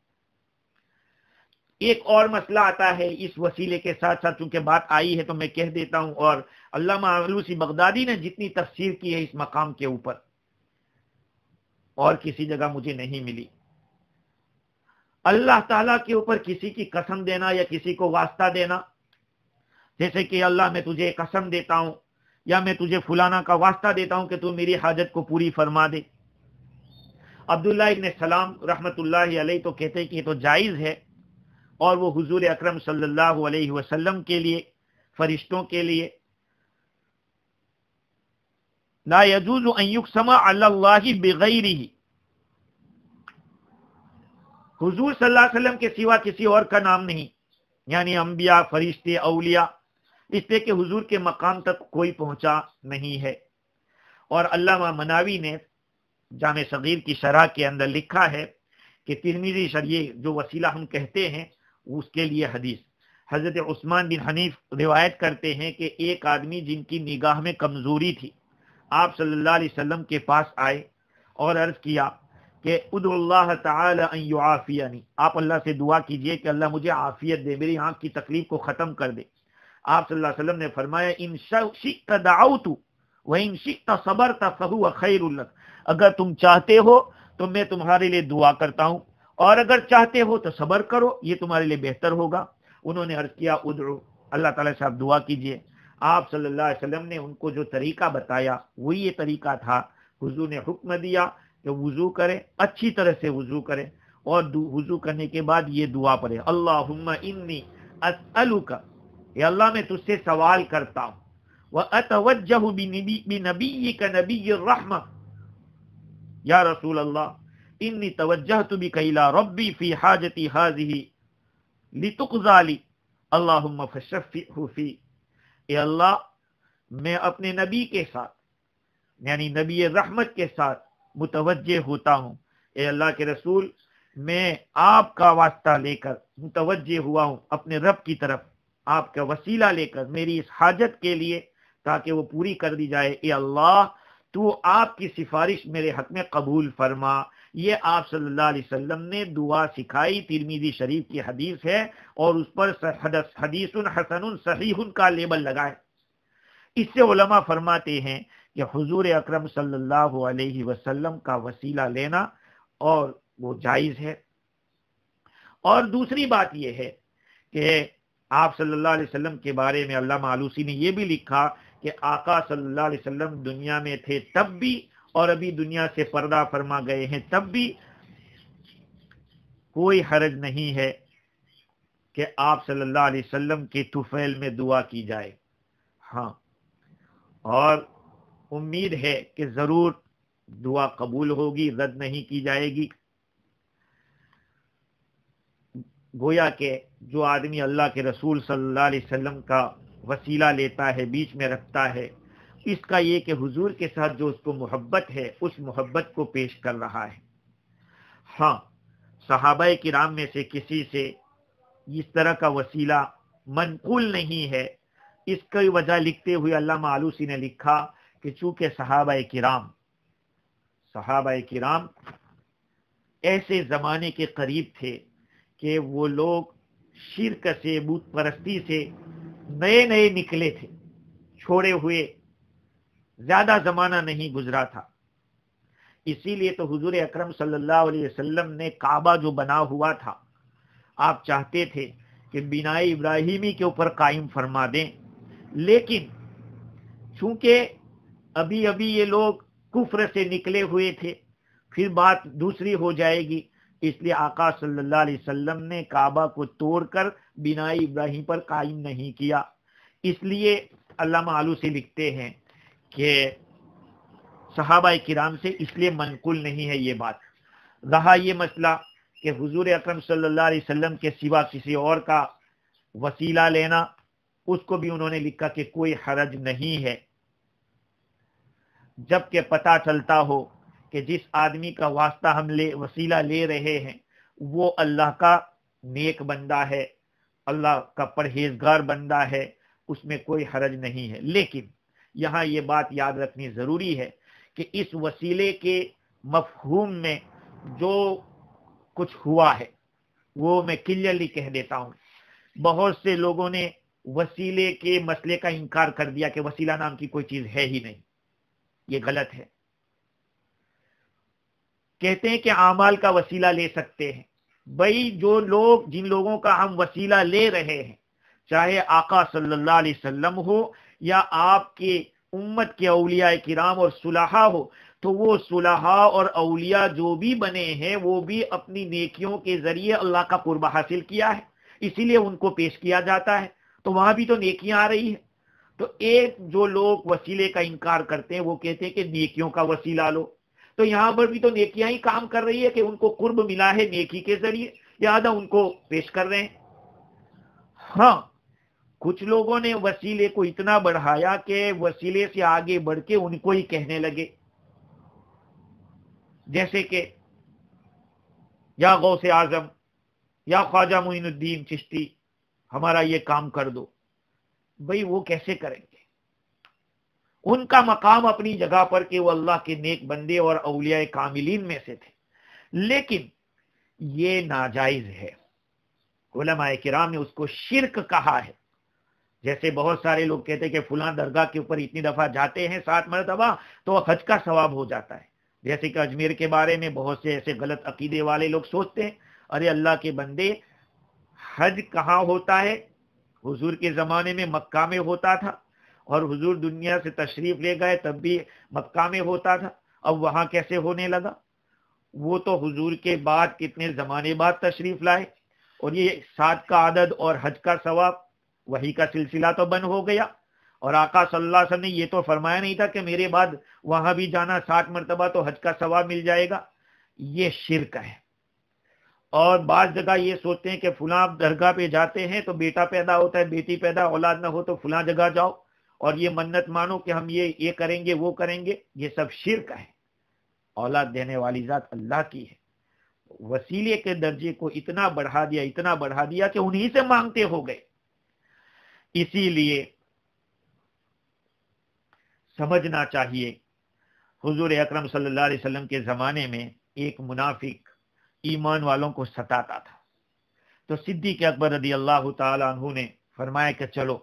ایک اور مسئلہ آتا ہے اس وسیلے کے ساتھ ساتھ، چونکہ بات آئی ہے تو میں کہہ دیتا ہوں، اور علامہ آلوسی بغدادی نے جتنی تفسیر کی ہے اس مقام کے اوپر اور کسی جگہ مجھے نہیں ملی، اللہ تعالیٰ کے اوپر کسی کی قسم دینا یا کسی کو واسطہ دینا، جیسے کہ اللہ میں تجھے قسم دیتا ہوں یا میں تجھے فلانا کا واسطہ دیتا ہوں کہ تو میری حاجت کو پوری فرما دے۔ عبداللہ ابن سلام رحمت اللہ علیہ تو کہتے ہیں کہ یہ تو جائز ہے، اور وہ حضور اکرم صلی اللہ علیہ وسلم کے لیے، فرشتوں کے لیے لا يجوز ان يقسم علی اللہ بغیرہ، حضور صلی اللہ علیہ وسلم کے سوا کسی اور کا نام نہیں، یعنی انبیاء، فرشتے، اولیاء، اس لیے کہ حضور کے مقام تک کوئی پہنچا نہیں ہے۔ اور علامہ مناوی نے جامع صغیر کی شرح کے اندر لکھا ہے کہ ترمذی شریح جو وسیلہ ہم کہتے ہیں اس کے لیے حدیث حضرت عثمان بن حنیف روایت کرتے ہیں کہ ایک آدمی جن کی نگاہ میں کمزوری تھی آپ صلی اللہ علیہ وسلم کے پاس آئے اور عرض کیا کہ ادعو اللہ تعالی ان یعافینی، آپ اللہ سے دعا کیجئے کہ اللہ مجھے عافیت دے، میری آنکھ کی تکلیف کو ختم کر دے۔ آپ صلی اللہ علیہ وسلم نے فرمایا ان شئت دعوت وان شئت صبرت فهو خیر لک، اگر تم چاہتے ہو تو میں تمہارے لیے دعا کرتا ہوں، اور اگر چاہتے ہو تو صبر کرو، یہ تمہارے لیے بہتر ہوگا۔ انہوں نے عرض کیا ادعو، اللہ تعالیٰ سے آپ دعا کیجئے۔ آپ صلی اللہ علیہ وسلم نے ان کو جو طریقہ بتایا وہ یہ طریقہ تھا۔ حضور نے حکم دیا کہ وضو کرے، اچھی طرح سے وضو کرے، اور وضو کرنے کے بعد یہ دعا پڑھے، اللہم انی اسألک، اے اللہ میں تجھ سے سوال کرتا ہوں، واتوجہ بنبیک نبی الرحمہ، یا رسول اللہ انی توجہت بک الی ربی فی حاجتی ہذہ لتقضی لی، اللہم فشفعہ فی، اے اللہ میں اپنے نبی کے ساتھ، یعنی نبی رحمت کے ساتھ متوجہ ہوتا ہوں، اے اللہ کے رسول میں آپ کا واسطہ لے کر متوجہ ہوا ہوں اپنے رب کی طرف، آپ کا وسیلہ لے کر میری اس حاجت کے لیے تاکہ وہ پوری کر دی جائے، اے اللہ تو آپ کی سفارش میرے حق میں قبول فرما۔ یہ آپ صلی اللہ علیہ وسلم نے دعا سکھائی، ترمذی شریف کی حدیث ہے، اور اس پر حدیث حسن صحیح کا لیبل لگائے۔ اس سے علماء فرماتے ہیں کہ حضور اکرم صلی اللہ علیہ وسلم کا وسیلہ لینا اور وہ جائز ہے۔ اور دوسری بات یہ ہے کہ آپ صلی اللہ علیہ وسلم کے بارے میں علامہ آلوسی نے یہ بھی لکھا کہ آقا صلی اللہ علیہ وسلم دنیا میں تھے تب بھی، اور ابھی دنیا سے پردہ فرما گئے ہیں تب بھی کوئی حرج نہیں ہے کہ آپ صلی اللہ علیہ وسلم کے طفیل میں دعا کی جائے۔ ہاں، اور امید ہے کہ ضرور دعا قبول ہوگی، رد نہیں کی جائے گی۔ گویا کہ جو آدمی اللہ کے رسول صلی اللہ علیہ وسلم کا وسیلہ لیتا ہے، بیچ میں رکھتا ہے، اس کا یہ کہ حضور کے ساتھ جو اس کو محبت ہے اس محبت کو پیش کر رہا ہے۔ ہاں، صحابہ کرام میں سے کسی سے اس طرح کا وسیلہ منقول نہیں ہے۔ اس کی وجہ لکھتے ہوئے علامہ آلوسی نے لکھا کہ چونکہ صحابہ کرام ایسے زمانے کے قریب تھے کہ وہ لوگ شرک سے، بت پرستی سے نئے نئے نکلے تھے، چھوڑے ہوئے زیادہ زمانہ نہیں گزرا تھا۔ اسی لیے تو حضور اکرم صلی اللہ علیہ وسلم نے کعبہ جو بنا ہوا تھا، آپ چاہتے تھے کہ بنائے ابراہیمی کے اوپر قائم فرما دیں، لیکن چونکہ ابھی یہ لوگ کفر سے نکلے ہوئے تھے، پھر بات دوسری ہو جائے گی، اس لیے آقا صلی اللہ علیہ وسلم نے کعبہ کو توڑ کر بنائے ابراہیم پر قائم نہیں کیا۔ اس لیے علامہ آلوسی لکھتے ہیں کہ صحابہ کرام سے اس لیے منقول نہیں ہے یہ بات۔ رہا یہ مسئلہ کہ حضور اکرم صلی اللہ علیہ وسلم کے سوا کسی اور کا وسیلہ لینا، اس کو بھی انہوں نے لکھا کہ کوئی حرج نہیں ہے، جبکہ پتہ چلتا ہو کہ جس آدمی کا واسطہ ہم وسیلہ لے رہے ہیں وہ اللہ کا نیک بندہ ہے، اللہ کا پرہیزگار بندہ ہے، اس میں کوئی حرج نہیں ہے۔ لیکن یہاں یہ بات یاد رکھنی ضروری ہے کہ اس وسیلے کے مفہوم میں جو کچھ ہوا ہے وہ میں کلیئرلی کہہ دیتا ہوں۔ بہت سے لوگوں نے وسیلے کے مسئلے کا انکار کر دیا کہ وسیلہ نام کی کوئی چیز ہے ہی نہیں، یہ غلط ہے۔ کہتے ہیں کہ اعمال کا وسیلہ لے سکتے ہیں۔ بھئی جن لوگوں کا ہم وسیلہ لے رہے ہیں، چاہے آقا صلی اللہ علیہ وسلم ہو یا آپ کے امت کے اولیاء کرام اور صلحاء ہو، تو وہ صلحاء اور اولیاء جو بھی بنے ہیں وہ بھی اپنی نیکیوں کے ذریعے اللہ کا قرب حاصل کیا ہے، اسی لیے ان کو پیش کیا جاتا ہے، تو وہاں بھی تو نیکیاں آ رہی ہیں۔ تو ایک جو لوگ وسیلے کا انکار کرتے ہیں وہ کہتے ہیں کہ نیکیوں کا وسیلہ لو، تو یہاں پر بھی تو نیکیاں ہی کام کر رہی ہے کہ ان کو قرب ملا ہے نیکی کے ذریعے، لہذا ان کو پیش کر رہے ہیں۔ ہاں، کچھ لوگوں نے وسیلے کو اتنا بڑھایا کہ وسیلے سے آگے بڑھ کے ان کو ہی کہنے لگے، جیسے کہ یا غوث اعظم یا خواجہ معین الدین چشتی ہمارا یہ کام کر دو۔ بھئی وہ کیسے کریں گے؟ ان کا مقام اپنی جگہ پر کہ وہ اللہ کے نیک بندے اور اولیاء کاملین میں سے تھے، لیکن یہ ناجائز ہے۔ علماء کرام نے اس کو شرک کہا ہے۔ جیسے بہت سارے لوگ کہتے ہیں کہ فلاں درگاہ کے اوپر اتنی دفعہ جاتے ہیں 7 مرتبہ تو حج کا ثواب ہو جاتا ہے، جیسے کہ اجمیر کے بارے میں بہت سے ایسے غلط عقیدے والے لوگ سوچتے ہیں، ارے اللہ کے بندے، حج کہاں ہوتا ہے؟ حضور کے زمانے میں مکہ میں ہوتا تھا، اور حضور دنیا سے تشریف لے گئے تب بھی مکہ میں ہوتا تھا، اب وہاں کیسے ہونے لگا؟ وہ تو حضور کے بعد کتنے زمانے بعد تشریف لائے، اور یہ 7 کا عدد اور حج کا ثواب، وہی کا سلسلہ تو بند ہو گیا۔ اور آقا صلی اللہ علیہ وسلم نے یہ تو فرمایا نہیں تھا کہ میرے بعد وہاں بھی جانا 60 مرتبہ تو حج کا ثواب مل جائے گا۔ یہ شرک ہے۔ اور بعض جگہ یہ سوچتے ہیں کہ فلاں درگاہ پہ جاتے ہیں تو بیٹا پیدا ہوتا ہے، بیٹی پیدا، اولاد نہ ہو تو فلاں جگہ جاؤ اور یہ منت مانو کہ ہم یہ کریں گے وہ کریں گے، یہ سب شرک ہے۔ اولاد دینے والی ذات اللہ کی ہے۔ وسیلے کے درجے کو اتنا بڑھا دیا کہ انہی سے مانگتے ہو گئے۔ اسی لیے سمجھنا چاہیے، حضور اکرم صلی اللہ علیہ وسلم کے زمانے میں ایک منافق ایمان والوں کو ستاتا تھا، تو صدیق اکبر رضی اللہ تعالی عنہ نے فرمایا کہ چلو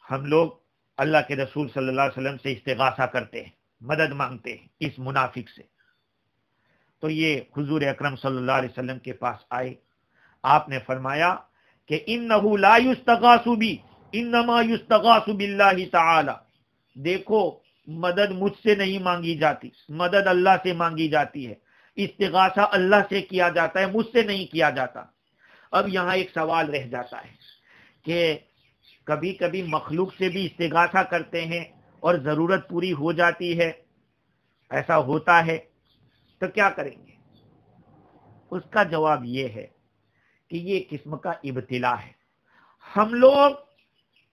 ہم لوگ اللہ کے رسول صلی اللہ علیہ وسلم سے استغاثہ کرتے ہیں، مدد مانگتے ہیں اس منافق سے۔ تو یہ حضور اکرم صلی اللہ علیہ وسلم کے پاس آئے، آپ نے فرمایا کہ انہ لا یستغاث بی انما یستغاث باللہ تعالی، دیکھو مدد مجھ سے نہیں مانگی جاتی، مدد اللہ سے مانگی جاتی ہے، استغاثہ اللہ سے کیا جاتا ہے، مجھ سے نہیں کیا جاتا۔ اب یہاں ایک سوال رہ جاتا ہے کہ کبھی کبھی مخلوق سے بھی استغاثہ کرتے ہیں اور ضرورت پوری ہو جاتی ہے، ایسا ہوتا ہے تو کیا کریں گے؟ اس کا جواب یہ ہے کہ یہ قسم کا ابتلا ہے۔ ہم لوگ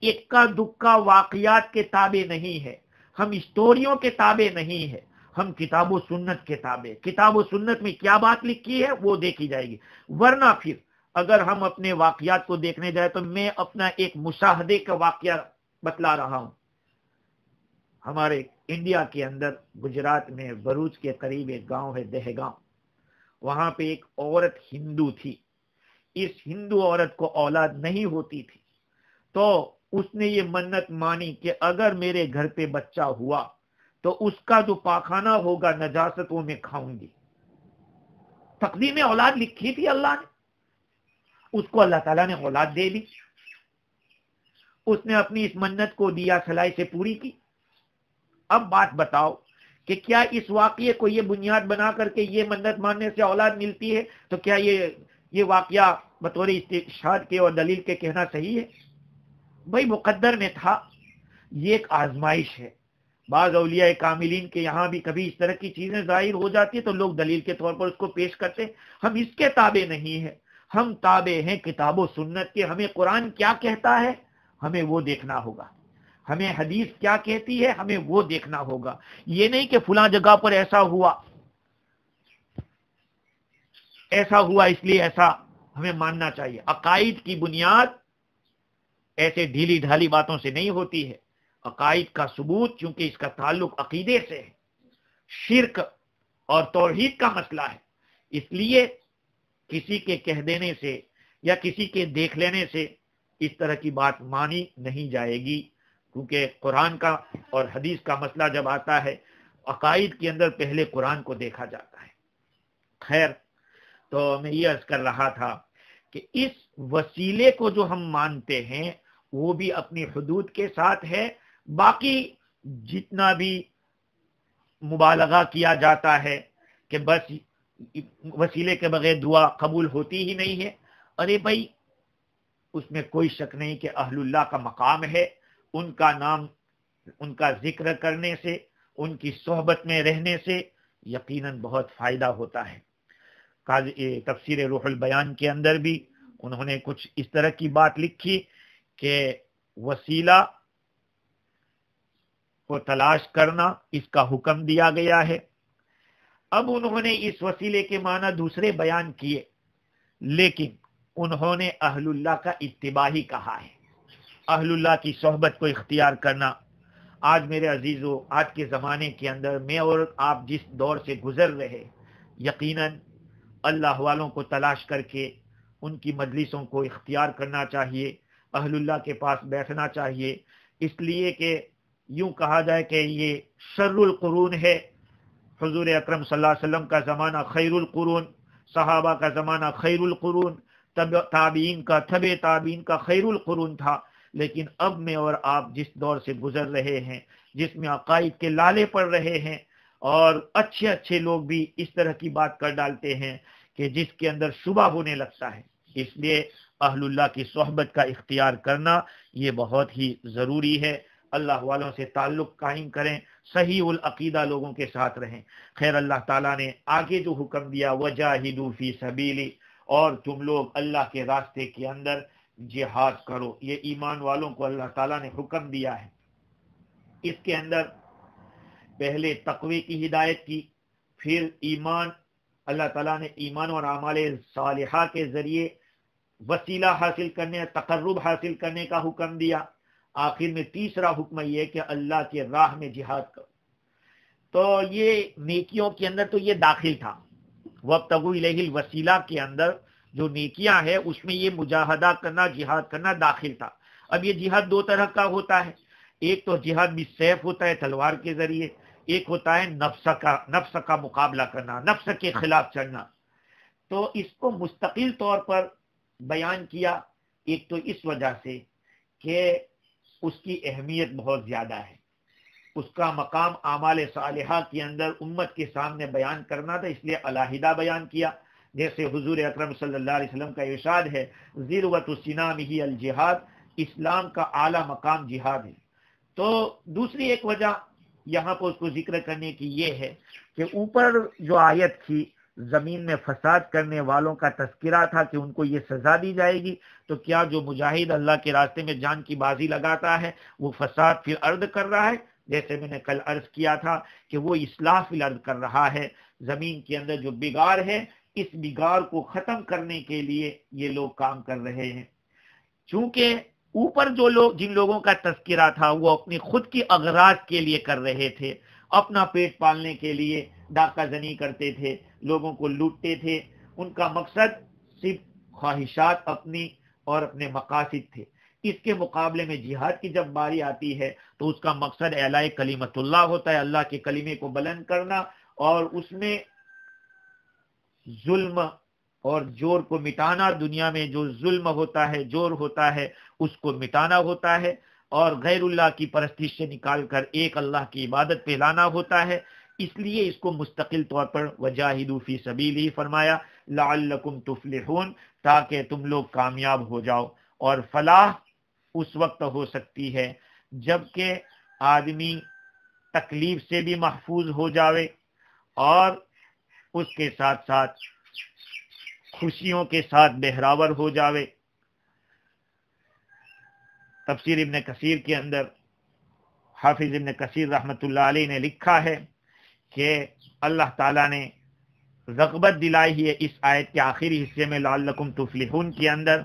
اکا دکا واقعات کے تابع نہیں ہے، ہم اسٹوریوں کے تابع نہیں ہے، ہم کتاب و سنت کے تابع۔ کتاب و سنت میں کیا بات لکھی ہے وہ دیکھی جائے گی، ورنہ پھر اگر ہم اپنے واقعات کو دیکھنے جائے تو میں اپنا ایک مشاہدے کا واقعہ بتلا رہا ہوں۔ ہمارے انڈیا کے اندر گجرات میں بروچ کے قریب ایک گاؤں ہے دہگاؤں، وہاں پہ ایک عورت ہندو تھی۔ اس ہندو عورت کو اولاد نہیں ہوتی تھی، تو اس نے یہ منت مانی کہ اگر میرے گھر پہ بچہ ہوا تو اس کا جو پاخانہ ہوگا نجاست وہ میں کھاؤں گی۔ تقدیر میں اولاد لکھی تھی اللہ نے، اس کو اللہ تعالیٰ نے اولاد دے دی۔ اس نے اپنی اس منت کو دیا سلائی سے پوری کی۔ اب بات بتاؤ کہ کیا اس واقعے کو یہ بنیاد بنا کر کے یہ منت ماننے سے اولاد ملتی ہے، تو کیا یہ واقعہ بطور استشہاد کے اور دلیل کے کہنا صحیح ہے؟ بھائی مقدر میں تھا، یہ ایک آزمائش ہے۔ بعض اولیاء کاملین کے یہاں بھی کبھی اس طرح کی چیزیں ظاہر ہو جاتی ہیں تو لوگ دلیل کے طور پر اس کو پیش کرتے ہیں۔ ہم اس کے تابع نہیں ہیں، ہم تابع ہیں کتاب و سنت کے۔ ہمیں قرآن کیا کہتا ہے ہمیں وہ دیکھنا ہوگا، ہمیں حدیث کیا کہتی ہے ہمیں وہ دیکھنا ہوگا۔ یہ نہیں کہ فلاں جگہ پر ایسا ہوا اس لیے ایسا ہمیں ماننا چاہیے۔ عقائد کی بنیاد ایسے ڈھیلی ڈھالی باتوں سے نہیں ہوتی ہے۔ عقائد کا ثبوت چونکہ اس کا تعلق عقیدے سے ہے، شرک اور توحید کا مسئلہ ہے، اس لیے کسی کے کہہ دینے سے یا کسی کے دیکھ لینے سے اس طرح کی بات مانی نہیں جائے گی، کیونکہ قرآن کا اور حدیث کا مسئلہ جب آتا ہے عقائد کے اندر پہلے قرآن کو دیکھا جاتا ہے۔ خیر، تو میں یہ عرض کر رہا تھا کہ اس وسیلے کو جو ہم مانتے ہیں وہ بھی اپنی حدود کے ساتھ ہے۔ باقی جتنا بھی مبالغہ کیا جاتا ہے کہ بس وسیلے کے بغیر دعا قبول ہوتی ہی نہیں ہے، ارے بھائی اس میں کوئی شک نہیں کہ اہل اللہ کا مقام ہے، ان کا نام، ان کا ذکر کرنے سے، ان کی صحبت میں رہنے سے یقیناً بہت فائدہ ہوتا ہے۔ تفسیر روح البیان کے اندر بھی انہوں نے کچھ اس طرح کی بات لکھی کہ وسیلہ کو تلاش کرنا اس کا حکم دیا گیا ہے۔ اب انہوں نے اس وسیلے کے معنی دوسرے بیان کیے، لیکن انہوں نے اہل اللہ کا اتباع ہی کہا ہے، اہل اللہ کی صحبت کو اختیار کرنا۔ آج میرے عزیزو، آج کے زمانے کے اندر میں اور آپ جس دور سے گزر رہے، یقیناً اللہ والوں کو تلاش کر کے ان کی مجلسوں کو اختیار کرنا چاہیے، اہل اللہ کے پاس بیٹھنا چاہیے، اس لیے کہ یوں کہا جائے کہ یہ شر القرون ہے۔ حضور اکرم صلی اللہ علیہ وسلم کا زمانہ خیر القرون، صحابہ کا زمانہ خیر القرون، تابعین کا تبع تابعین کا خیر القرون تھا، لیکن اب میں اور آپ جس دور سے گزر رہے ہیں، جس میں عقائد کے لالے پڑ رہے ہیں، اور اچھے اچھے لوگ بھی اس طرح کی بات کر ڈالتے ہیں کہ جس کے اندر شبہ ہونے لگتا ہے، اس لیے اہل اللہ کی صحبت کا اختیار کرنا یہ بہت ہی ضروری ہے۔ اللہ والوں سے تعلق قائم کریں، صحیح العقیدہ لوگوں کے ساتھ رہیں۔ خیر، اللہ تعالیٰ نے آگے جو حکم دیا وجاہدوا فی سبیلی، اور تم لوگ اللہ کے راستے کے اندر جہاد کرو، یہ ایمان والوں کو اللہ تعالیٰ نے حکم دیا ہے۔ اس کے اندر پہلے تقوی کی ہدایت کی، پھر ایمان، اللہ تعالیٰ نے ایمان اور اعمال صالحہ کے ذریعے وسیلہ حاصل کرنے، تقرب حاصل کرنے کا حکم دیا، آخر میں تیسرا حکم یہ کہ اللہ کے راہ میں جہاد کرو۔ تو یہ نیکیوں کے اندر تو یہ داخل تھا، وابتغوا الیہ الوسیلہ کے اندر جو نیکیاں ہیں اس میں یہ مجاہدہ کرنا، جہاد کرنا داخل تھا۔ اب یہ جہاد دو طرح کا ہوتا ہے، ایک تو جہاد بالسیف ہوتا ہے تلوار کے ذریعے، ایک ہوتا ہے نفس کا مقابلہ کرنا، نفس کے خلاف چلنا۔ تو اس کو مستقل طور پر بیان کیا، ایک تو اس وجہ سے کہ اس کی اہمیت بہت زیادہ ہے، اس کا مقام اعمال صالحہ کے اندر امت کے سامنے بیان کرنا تھا، اس لیے علیحدہ بیان کیا۔ جیسے حضور اکرم صلی اللہ علیہ وسلم کا ارشاد ہے ذروۃ سنامہ الجہاد، اسلام کا اعلیٰ مقام جہاد ہے۔ تو دوسری ایک وجہ یہاں پر اس کو ذکر کرنے کی یہ ہے کہ اوپر جو آیت تھی زمین میں فساد کرنے والوں کا تذکرہ تھا کہ ان کو یہ سزا دی جائے گی، تو کیا جو مجاہد اللہ کے راستے میں جان کی بازی لگاتا ہے وہ فساد فی الارض کر رہا ہے؟ جیسے میں نے کل عرض کیا تھا کہ وہ اصلاح فی الارض کر رہا ہے، زمین کے اندر جو بگاڑ ہے اس بگاڑ کو ختم کرنے کے لیے یہ لوگ کام کر رہے ہیں۔ چونکہ اوپر جو لوگ، جن لوگوں کا تذکرہ تھا وہ اپنی خود کی اغراض کے لیے کر رہے تھے، اپنا پیٹ پالنے کے لیے ڈاکہ زنی کرتے تھے، لوگوں کو لوٹتے تھے، ان کا مقصد صرف خواہشات اپنی اور اپنے مقاصد تھے۔ اس کے مقابلے میں جہاد کی جب باری آتی ہے تو اس کا مقصد اعلاء کلمت اللہ ہوتا ہے، اللہ کے کلمے کو بلند کرنا، اور اس میں ظلم اور جور کو مٹانا، دنیا میں جو ظلم ہوتا ہے، جور ہوتا ہے، اس کو مٹانا ہوتا ہے، اور غیر اللہ کی پرستش سے نکال کر ایک اللہ کی عبادت پہ لانا ہوتا ہے۔ اس لیے اس کو مستقل طور پر وجاہدوا فی سبیلہ فرمایا لعلکم تفلحون، تاکہ تم لوگ کامیاب ہو جاؤ۔ اور فلاح اس وقت ہو سکتی ہے جبکہ آدمی تکلیف سے بھی محفوظ ہو جاوے اور اس کے ساتھ ساتھ خوشیوں کے ساتھ بہراور ہو جاوے۔ تفسیر ابن کثیر کے اندر حافظ ابن کثیر رحمۃ اللہ علیہ نے لکھا ہے کہ اللہ تعالیٰ نے رغبت دلائی ہے اس آیت کے آخری حصے میں لعلکم تفلحون کے اندر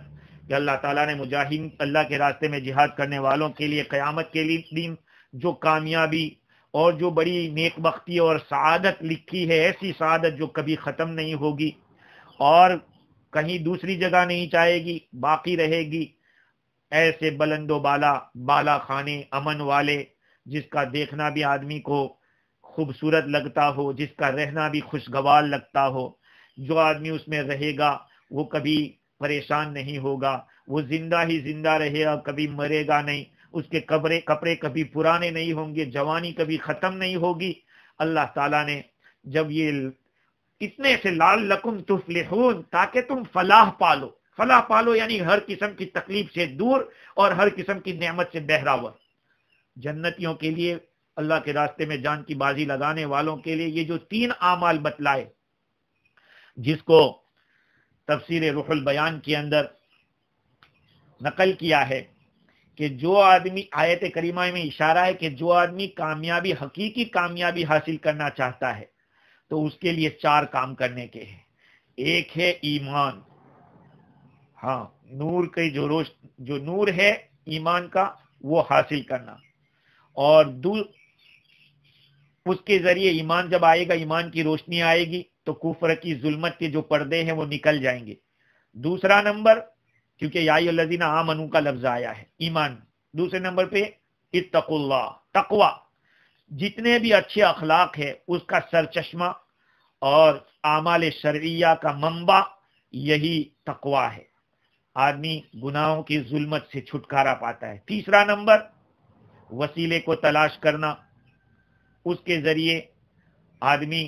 کہ اللہ تعالیٰ نے مجاہدین، اللہ کے راستے میں جہاد کرنے والوں کے لیے قیامت کے دن جو کامیابی اور جو بڑی نیک بختی اور سعادت لکھی ہے، ایسی سعادت جو کبھی ختم نہیں ہوگی اور کہیں دوسری جگہ نہیں چاہے گی، باقی رہے گی، ایسے بلند و بالا خانے امن والے، جس کا دیکھنا بھی آدمی کو خوبصورت لگتا ہو، جس کا رہنا بھی خوشگوار لگتا ہو، جو آدمی اس میں رہے گا وہ کبھی پریشان نہیں ہوگا، وہ زندہ ہی زندہ رہے گا، کبھی مرے گا نہیں، اس کے کپڑے کبھی پرانے نہیں ہوں گے، جوانی کبھی ختم نہیں ہوگی۔ اللہ تعالیٰ نے جب یہ اتنے سے لعلکم تفلحون، تاکہ تم فلاح پالو، فلاح پالو یعنی ہر قسم کی تکلیف سے دور اور ہر قسم کی نعمت سے بہراور۔ جنتیوں کے لیے، اللہ کے راستے میں جان کی بازی لگانے والوں کے لیے یہ جو 3 اعمال بتلائے، جس کو تفسیر روح البیان کے اندر نقل کیا ہے کہ جو آدمی، آیت کریمہ میں اشارہ ہے کہ جو آدمی کامیابی، حقیقی کامیابی حاصل کرنا چاہتا ہے تو اس کے لیے 4 کام کرنے کے ہیں۔ ایک ہے ایمان، ہاں، نور کی جو نور ہے ایمان کا وہ حاصل کرنا، اور اس کے ذریعے ایمان جب آئے گا، ایمان کی روشنی آئے گی تو کفر کی ظلمت کے جو پردے ہیں وہ نکل جائیں گے۔ دوسرا نمبر، کیونکہ یا ایھا الذین آمنوا کا لفظ آیا ہے ایمان، دوسرے نمبر پہ اتقوا اللہ، تقوی، جتنے بھی اچھے اخلاق ہے اس کا سرچشمہ اور اعمال شرعیہ کا منبع یہی تقوی ہے. آدمی گناہوں کی ظلمت سے چھٹکارا پاتا ہے. تیسرا نمبر وسیلے کو تلاش کرنا، اس کے ذریعے آدمی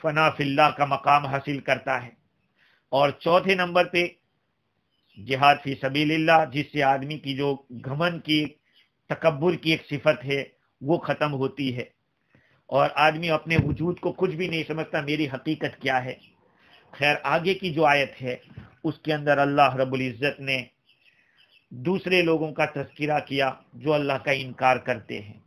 فنا فی اللہ کا مقام حاصل کرتا ہے. اور چوتھے نمبر پہ جہاد فی سبیل اللہ، جس سے آدمی کی جو گھمنڈ کی تکبر کی ایک صفت ہے وہ ختم ہوتی ہے اور آدمی اپنے وجود کو کچھ بھی نہیں سمجھتا، میری حقیقت کیا ہے. خیر آگے کی جو آیت ہے اس کے اندر اللہ رب العزت نے دوسرے لوگوں کا تذکرہ کیا جو اللہ کا انکار کرتے ہیں.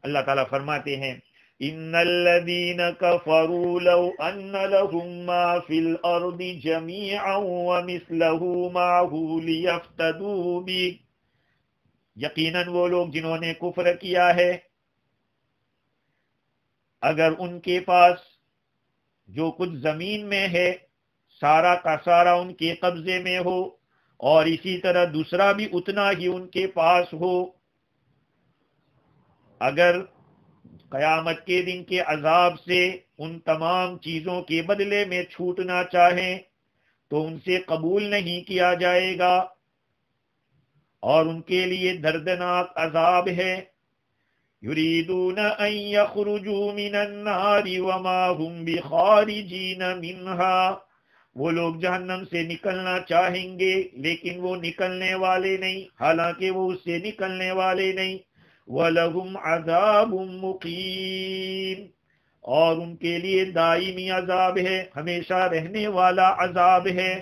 اللہ تعالیٰ فرماتے ہیں ان الذين كفروا لو ان لهم ما في الارض جميعا ومثله معه ليفتدوا به. یقیناً وہ لوگ جنہوں نے کفر کیا ہے، اگر ان کے پاس جو کچھ زمین میں ہے سارا کا سارا ان کے قبضے میں ہو اور اسی طرح دوسرا بھی اتنا ہی ان کے پاس ہو، اگر قیامت کے دن کے عذاب سے ان تمام چیزوں کے بدلے میں چھوٹنا چاہیں تو ان سے قبول نہیں کیا جائے گا اور ان کے لیے دردناک عذاب ہے. یریدون ان یخرجوا من النار وما هم بخارجین منها. وہ لوگ جہنم سے نکلنا چاہیں گے لیکن وہ نکلنے والے نہیں، حالانکہ وہ اس سے نکلنے والے نہیں. وَلَهُمْ عَذَابٌ مُقِيمٌ. اور ان کے لیے دائمی عذاب ہے، ہمیشہ رہنے والا عذاب ہے.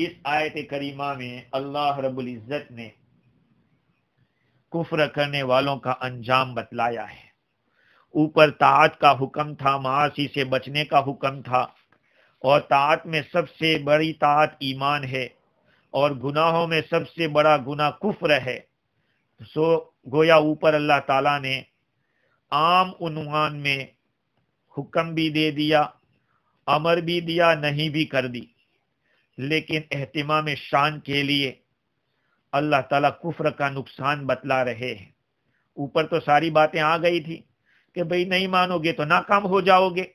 اس آیت کریمہ میں اللہ رب العزت نے کفر کرنے والوں کا انجام بتلایا ہے. اوپر طاعت کا حکم تھا، معاصی سے بچنے کا حکم تھا، اور طاعت میں سب سے بڑی طاعت ایمان ہے اور گناہوں میں سب سے بڑا گناہ کفر ہے. سو گویا اوپر اللہ تعالیٰ نے عام عنوان میں حکم بھی دے دیا، امر بھی دیا، نہیں بھی کر دی، لیکن اہتمام شان کے لیے اللہ تعالیٰ کفر کا نقصان بتلا رہے ہیں. اوپر تو ساری باتیں آ گئی تھی کہ بھئی نہیں مانو گے تو ناکام ہو جاؤ گے،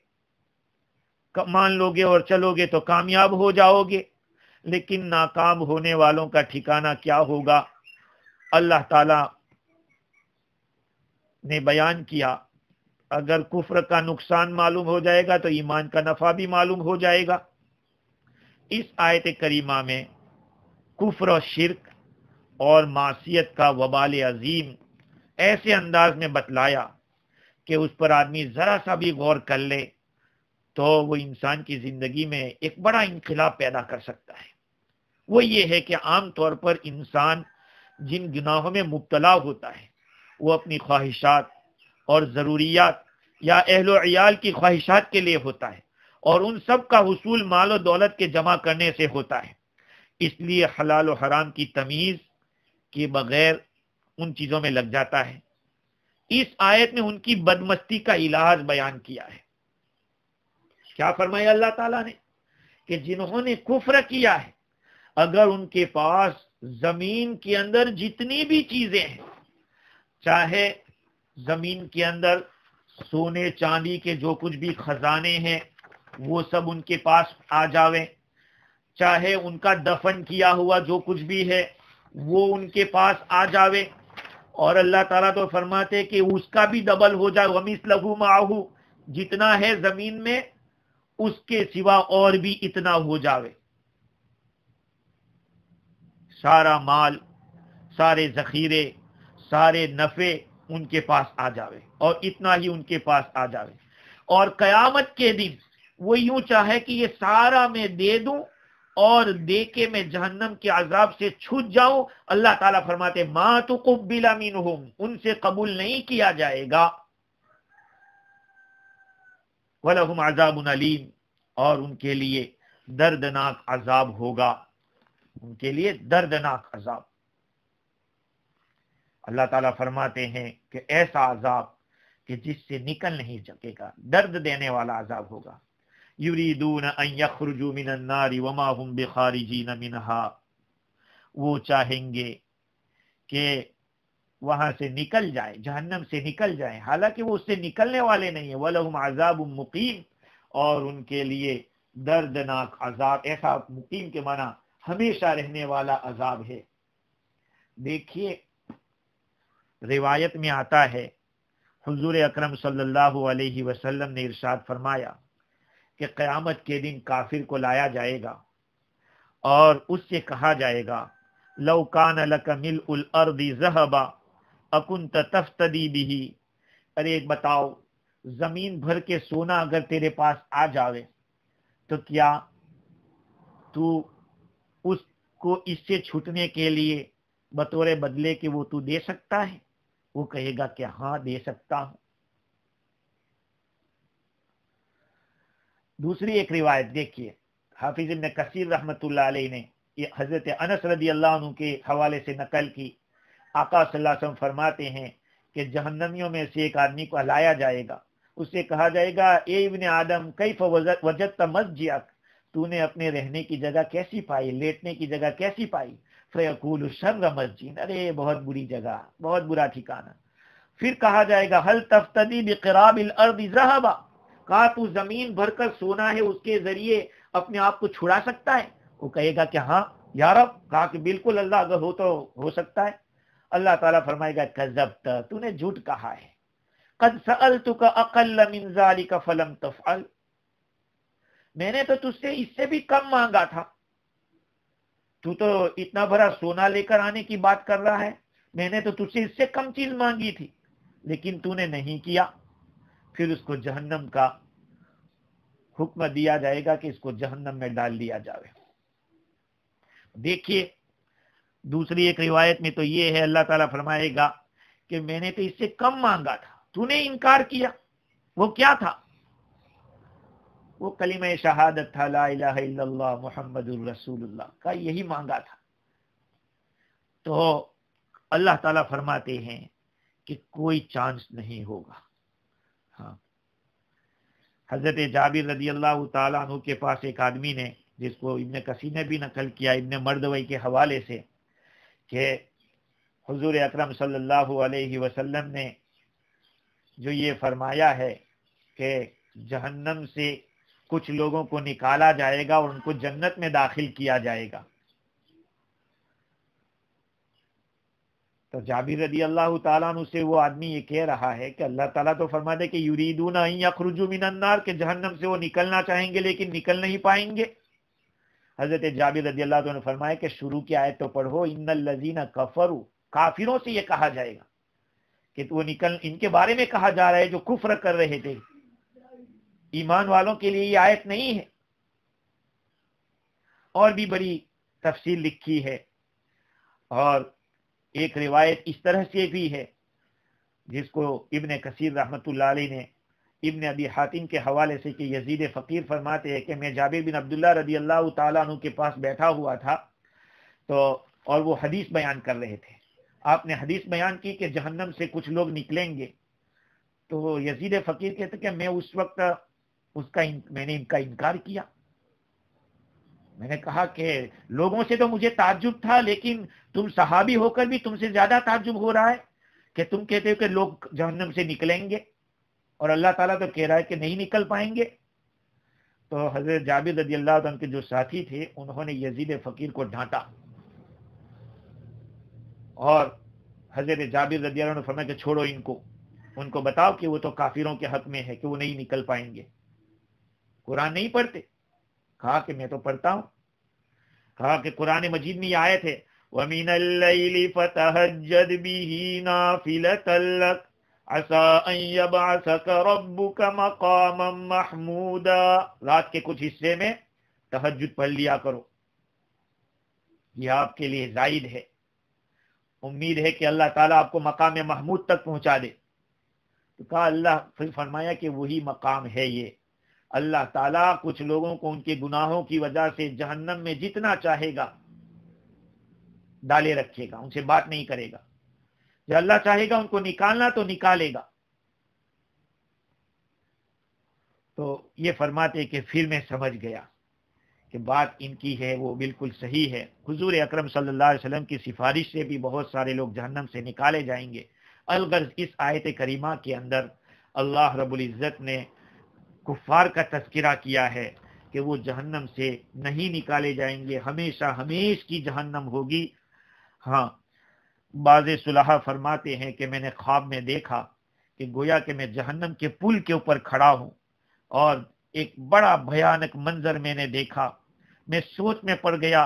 مان لو گے اور چلو گے تو کامیاب ہو جاؤ گے، لیکن ناکام ہونے والوں کا ٹھکانہ کیا ہوگا. اللہ تعالیٰ نے بیان کیا اگر کفر کا نقصان معلوم ہو جائے گا تو ایمان کا نفع بھی معلوم ہو جائے گا. اس آیت کریمہ میں کفر و شرک اور معصیت کا وبال عظیم ایسے انداز میں بتلایا کہ اس پر آدمی ذرا سا بھی غور کر لے تو وہ انسان کی زندگی میں ایک بڑا انقلاب پیدا کر سکتا ہے. وہ یہ ہے کہ عام طور پر انسان جن گناہوں میں مبتلا ہوتا ہے وہ اپنی خواہشات اور ضروریات یا اہل و عیال کی خواہشات کے لیے ہوتا ہے اور ان سب کا حصول مال و دولت کے جمع کرنے سے ہوتا ہے. اس لیے حلال و حرام کی تمیز کے بغیر ان چیزوں میں لگ جاتا ہے. اس آیت میں ان کی بدمستی کا علاج بیان کیا ہے. کیا فرمایا اللہ تعالیٰ نے کہ جنہوں نے کفر کیا ہے اگر ان کے پاس زمین کے اندر جتنی بھی چیزیں ہیں، چاہے زمین کے اندر سونے چاندی کے جو کچھ بھی خزانے ہیں وہ سب ان کے پاس آ جاویں، چاہے ان کا دفن کیا ہوا جو کچھ بھی ہے وہ ان کے پاس آ جاوے، اور اللہ تعالیٰ تو فرماتے کہ اس کا بھی ڈبل ہو جائے، وَمِثْلَهُ مَعَهُ، جتنا ہے زمین میں اس کے سوا اور بھی اتنا ہو جاوے. سارا مال، سارے ذخیرے، سارے نفع ان کے پاس آ جاوے اور اتنا ہی ان کے پاس آ جاوے، اور قیامت کے دن وہ یوں چاہے کہ یہ سارا میں دے دوں اور دے کے میں جہنم کے عذاب سے چھوٹ جاؤں. اللہ تعالیٰ فرماتے ما تقبل منہم، ان سے قبول نہیں کیا جائے گا. وَلَهُمْ عَذَابٌ عَلِيمٌ، اور ان کے لیے دردناک عذاب ہوگا، ان کے لیے دردناک عذاب. اللہ تعالیٰ فرماتے ہیں کہ ایسا عذاب کہ جس سے نکل نہیں سکے گا، درد دینے والا عذاب ہوگا. یریدون ان یخرجوا من النار وما هم بخارجین منها، وہ چاہیں گے کہ وہاں سے نکل جائے، جہنم سے نکل جائیں، حالانکہ وہ اس سے نکلنے والے نہیں ہیں۔ وَلَهُمْ عَذَابٌ مُقِيمٌ، اور ان کے لیے دردناک عذاب، ایسا مقیم کے معنی ہمیشہ رہنے والا عذاب ہے۔ دیکھیے روایت میں آتا ہے حضور اکرم صلی اللہ علیہ وسلم نے ارشاد فرمایا کہ قیامت کے دن کافر کو لایا جائے گا اور اس سے کہا جائے گا لو کان لک ملء الارض ذهبا اکنت تفتدی به، ارے بتاؤ زمین بھر کے سونا اگر تیرے پاس آ جاوے تو کیا تو اس کو اس سے چھوٹنے کے لیے بطور بدلے کے وہ تو دے سکتا ہے؟ وہ کہے گا کہ ہاں دے سکتا ہوں۔ دوسری ایک روایت دیکھیے، حافظ ابن کثیر رحمۃ اللہ علیہ نے یہ حضرت انس رضی اللہ عنہ کے حوالے سے نقل کی۔ آقا صلی اللہ علیہ وسلم فرماتے ہیں کہ جہنمیوں میں سے ایک آدمی کو ہلایا جائے گا، اس سے کہا جائے گا اے ابن آدم کیف وجدت مسجعک، تو نے اپنے رہنے کی جگہ کیسی پائی، لیٹنے کی جگہ کیسی پائی؟ فیقول شر مسجد، ارے بہت بری جگہ، بہت برا ٹھکانہ۔ پھر کہا جائے گا حل تفتدی بقراب الارض ذهبا، کہا تو زمین بھر کر سونا ہے اس کے ذریعے اپنے آپ کو چھڑا سکتا ہے؟ وہ کہے گا کہ ہاں یا رب، کہا کہ بالکل اللہ اگر ہو تو ہو سکتا ہے۔ اللہ تعالیٰ فرمائے گا کذبت، تو نے جھوٹ کہا ہے، قد سألتک اقل من ذلك فلم تفعل، میں نے تو تجھ سے اس سے بھی کم مانگا تھا، تو تو اتنا بڑا سونا لے کر آنے کی بات کر رہا ہے، میں نے تو تجھ سے اس سے کم چیز مانگی تھی لیکن تو نے نہیں کیا۔ پھر اس کو جہنم کا حکم دیا جائے گا کہ اس کو جہنم میں ڈال دیا جائے۔ دیکھیے دوسری ایک روایت میں تو یہ ہے، اللہ تعالیٰ فرمائے گا کہ میں نے تو اس سے کم مانگا تھا، تو نے انکار کیا۔ وہ کیا تھا؟ وہ کلمہ شہادت تھا، لا الہ الا اللہ محمد الرسول اللہ کا، یہی مانگا تھا۔ تو اللہ تعالیٰ فرماتے ہیں کہ کوئی چانس نہیں ہوگا۔ ہاں، حضرت جابر رضی اللہ تعالیٰ عنہ کے پاس ایک آدمی نے، جس کو ابن کثیر نے بھی نقل کیا ابن مردوی کے حوالے سے، کہ حضور اکرم صلی اللہ علیہ وسلم نے جو یہ فرمایا ہے کہ جہنم سے کچھ لوگوں کو نکالا جائے گا اور ان کو جنت میں داخل کیا جائے گا، تو جابر رضی اللہ تعالیٰ عنہ سے وہ آدمی یہ کہہ رہا ہے کہ اللہ تعالیٰ تو فرما دے کہ یریدون ان یخرجوا من النار، کہ جہنم سے وہ نکلنا چاہیں گے لیکن نکل نہیں پائیں گے۔ حضرت جابر رضی اللہ عنہ نے فرمایا کہ شروع کی آیت تو پڑھو، ان الذین کفروا، کافروں سے یہ کہا جائے گا کہ وہ نکل، ان کے بارے میں کہا جا رہا ہے جو کفر کر رہے تھے، ایمان والوں کے لیے یہ آیت نہیں ہے۔ اور بھی بڑی تفصیل لکھی ہے، اور ایک روایت اس طرح سے بھی ہے جس کو ابن کثیر رحمۃ اللہ علیہ نے ابن ابی حاتم کے حوالے سے کہ یزید فقیر فرماتے ہیں کہ میں جابر بن عبداللہ رضی اللہ تعالیٰ عنہ کے پاس بیٹھا ہوا تھا تو اور وہ حدیث بیان کر رہے تھے، آپ نے حدیث بیان کی کہ جہنم سے کچھ لوگ نکلیں گے، تو یزید فقیر کہتے کہ میں اس وقت میں نے ان کا انکار کیا، میں نے کہا کہ لوگوں سے تو مجھے تعجب تھا لیکن تم صحابی ہو کر بھی تم سے زیادہ تعجب ہو رہا ہے کہ تم کہتے ہو کہ لوگ جہنم سے نکلیں گے اور اللہ تعالیٰ تو کہہ رہا ہے کہ نہیں نکل پائیں گے۔ تو حضرت جابر رضی اللہ عنہ کے جو ساتھی تھے انہوں نے یزید فقیر کو ڈانٹا، اور حضرت جابر رضی اللہ عنہ نے فرمایا کہ چھوڑو ان کو بتاؤ کہ وہ تو کافروں کے حق میں ہے کہ وہ نہیں نکل پائیں گے، قرآن نہیں پڑھتے؟ کہا کہ میں تو پڑھتا ہوں۔ کہا کہ قرآن مجید میں یہ آیت ہے وَمِنَ اللَّيْلِ فَتَهَجَّدْ بِهِ نَافِلَةً لَكَ عَسَىٰ أَن يَبْعَثَكَ رَبُّكَ مَقَامًا مَحْمُودًا، رات کے کچھ حصے میں تہجد پڑھ لیا کرو، یہ آپ کے لیے زائد ہے، امید ہے کہ اللہ تعالیٰ آپ کو مقام محمود تک پہنچا دے۔ تو کہا اللہ، پھر فرمایا کہ وہی مقام ہے یہ، اللہ تعالیٰ کچھ لوگوں کو ان کے گناہوں کی وجہ سے جہنم میں جتنا چاہے گا ڈالے رکھے گا، ان سے بات نہیں کرے گا، جب اللہ چاہے گا ان کو نکالنا تو نکالے گا۔ تو یہ فرماتے کہ پھر میں سمجھ گیا کہ بات ان کی ہے وہ بالکل صحیح ہے. حضور اکرم صلی اللہ علیہ وسلم کی سفارش سے بھی بہت سارے لوگ جہنم سے نکالے جائیں گے. الغرض اس آیت کریمہ کے اندر اللہ رب العزت نے کفار کا تذکرہ کیا ہے کہ وہ جہنم سے نہیں نکالے جائیں گے، ہمیشہ ہمیش کی جہنم ہوگی. ہاں، بعض صلحاء فرماتے ہیں کہ میں نے خواب میں دیکھا کہ گویا کہ میں جہنم کے پل کے اوپر کھڑا ہوں اور ایک بڑا بھیانک منظر میں نے دیکھا. میں سوچ میں پڑ گیا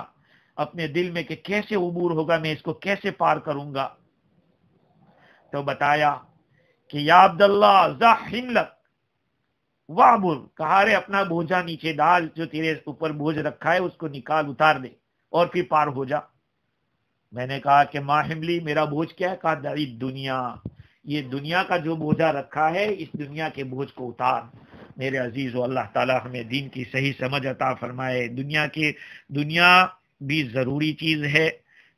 اپنے دل میں کہ کیسے عبور ہوگا، میں اس کو کیسے پار کروں گا. تو بتایا کہ یا عبداللہ زحم لک وعبر، کہا رے اپنا بوجھا نیچے ڈال، جو تیرے اوپر بوجھ رکھا ہے اس کو نکال، اتار دے اور پھر پار ہو جا. میں نے کہا کہ ما حملی، میرا بوجھ کیا ہے؟ کہا داری دنیا، یہ دنیا کا جو بوجھا رکھا ہے اس دنیا کے بوجھ کو اتار. میرے عزیز و اللہ تعالی ہمیں دین کی صحیح سمجھ عطا فرمائے. دنیا بھی ضروری چیز ہے،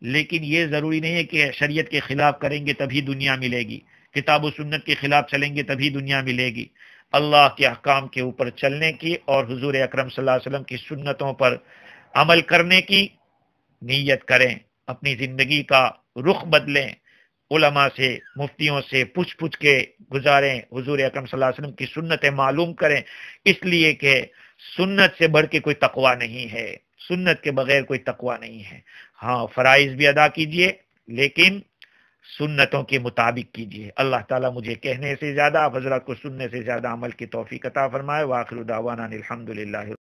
لیکن یہ ضروری نہیں ہے کہ شریعت کے خلاف کریں گے تبھی دنیا ملے گی، کتاب و سنت کے خلاف چلیں گے تبھی دنیا ملے گی. اللہ کے احکام کے اوپر چلنے کی اور حضور اکرم صلی اللہ علیہ وسلم کی سنتوں پر عمل کرنے کی نیت کریں، اپنی زندگی کا رخ بدلیں، علماء سے مفتیوں سے پوچھ کے گزاریں، حضور اکرم صلی اللہ علیہ وسلم کی سنتیں معلوم کریں، اس لیے کہ سنت سے بڑھ کے کوئی تقوی نہیں ہے، سنت کے بغیر کوئی تقوی نہیں ہے. ہاں، فرائض بھی ادا کیجئے لیکن سنتوں کے مطابق کیجئے. اللہ تعالیٰ مجھے کہنے سے زیادہ، آپ حضرات کو سننے سے زیادہ عمل کی توفیق عطا فرمائے. وآخر دعوانا الحمدللہ.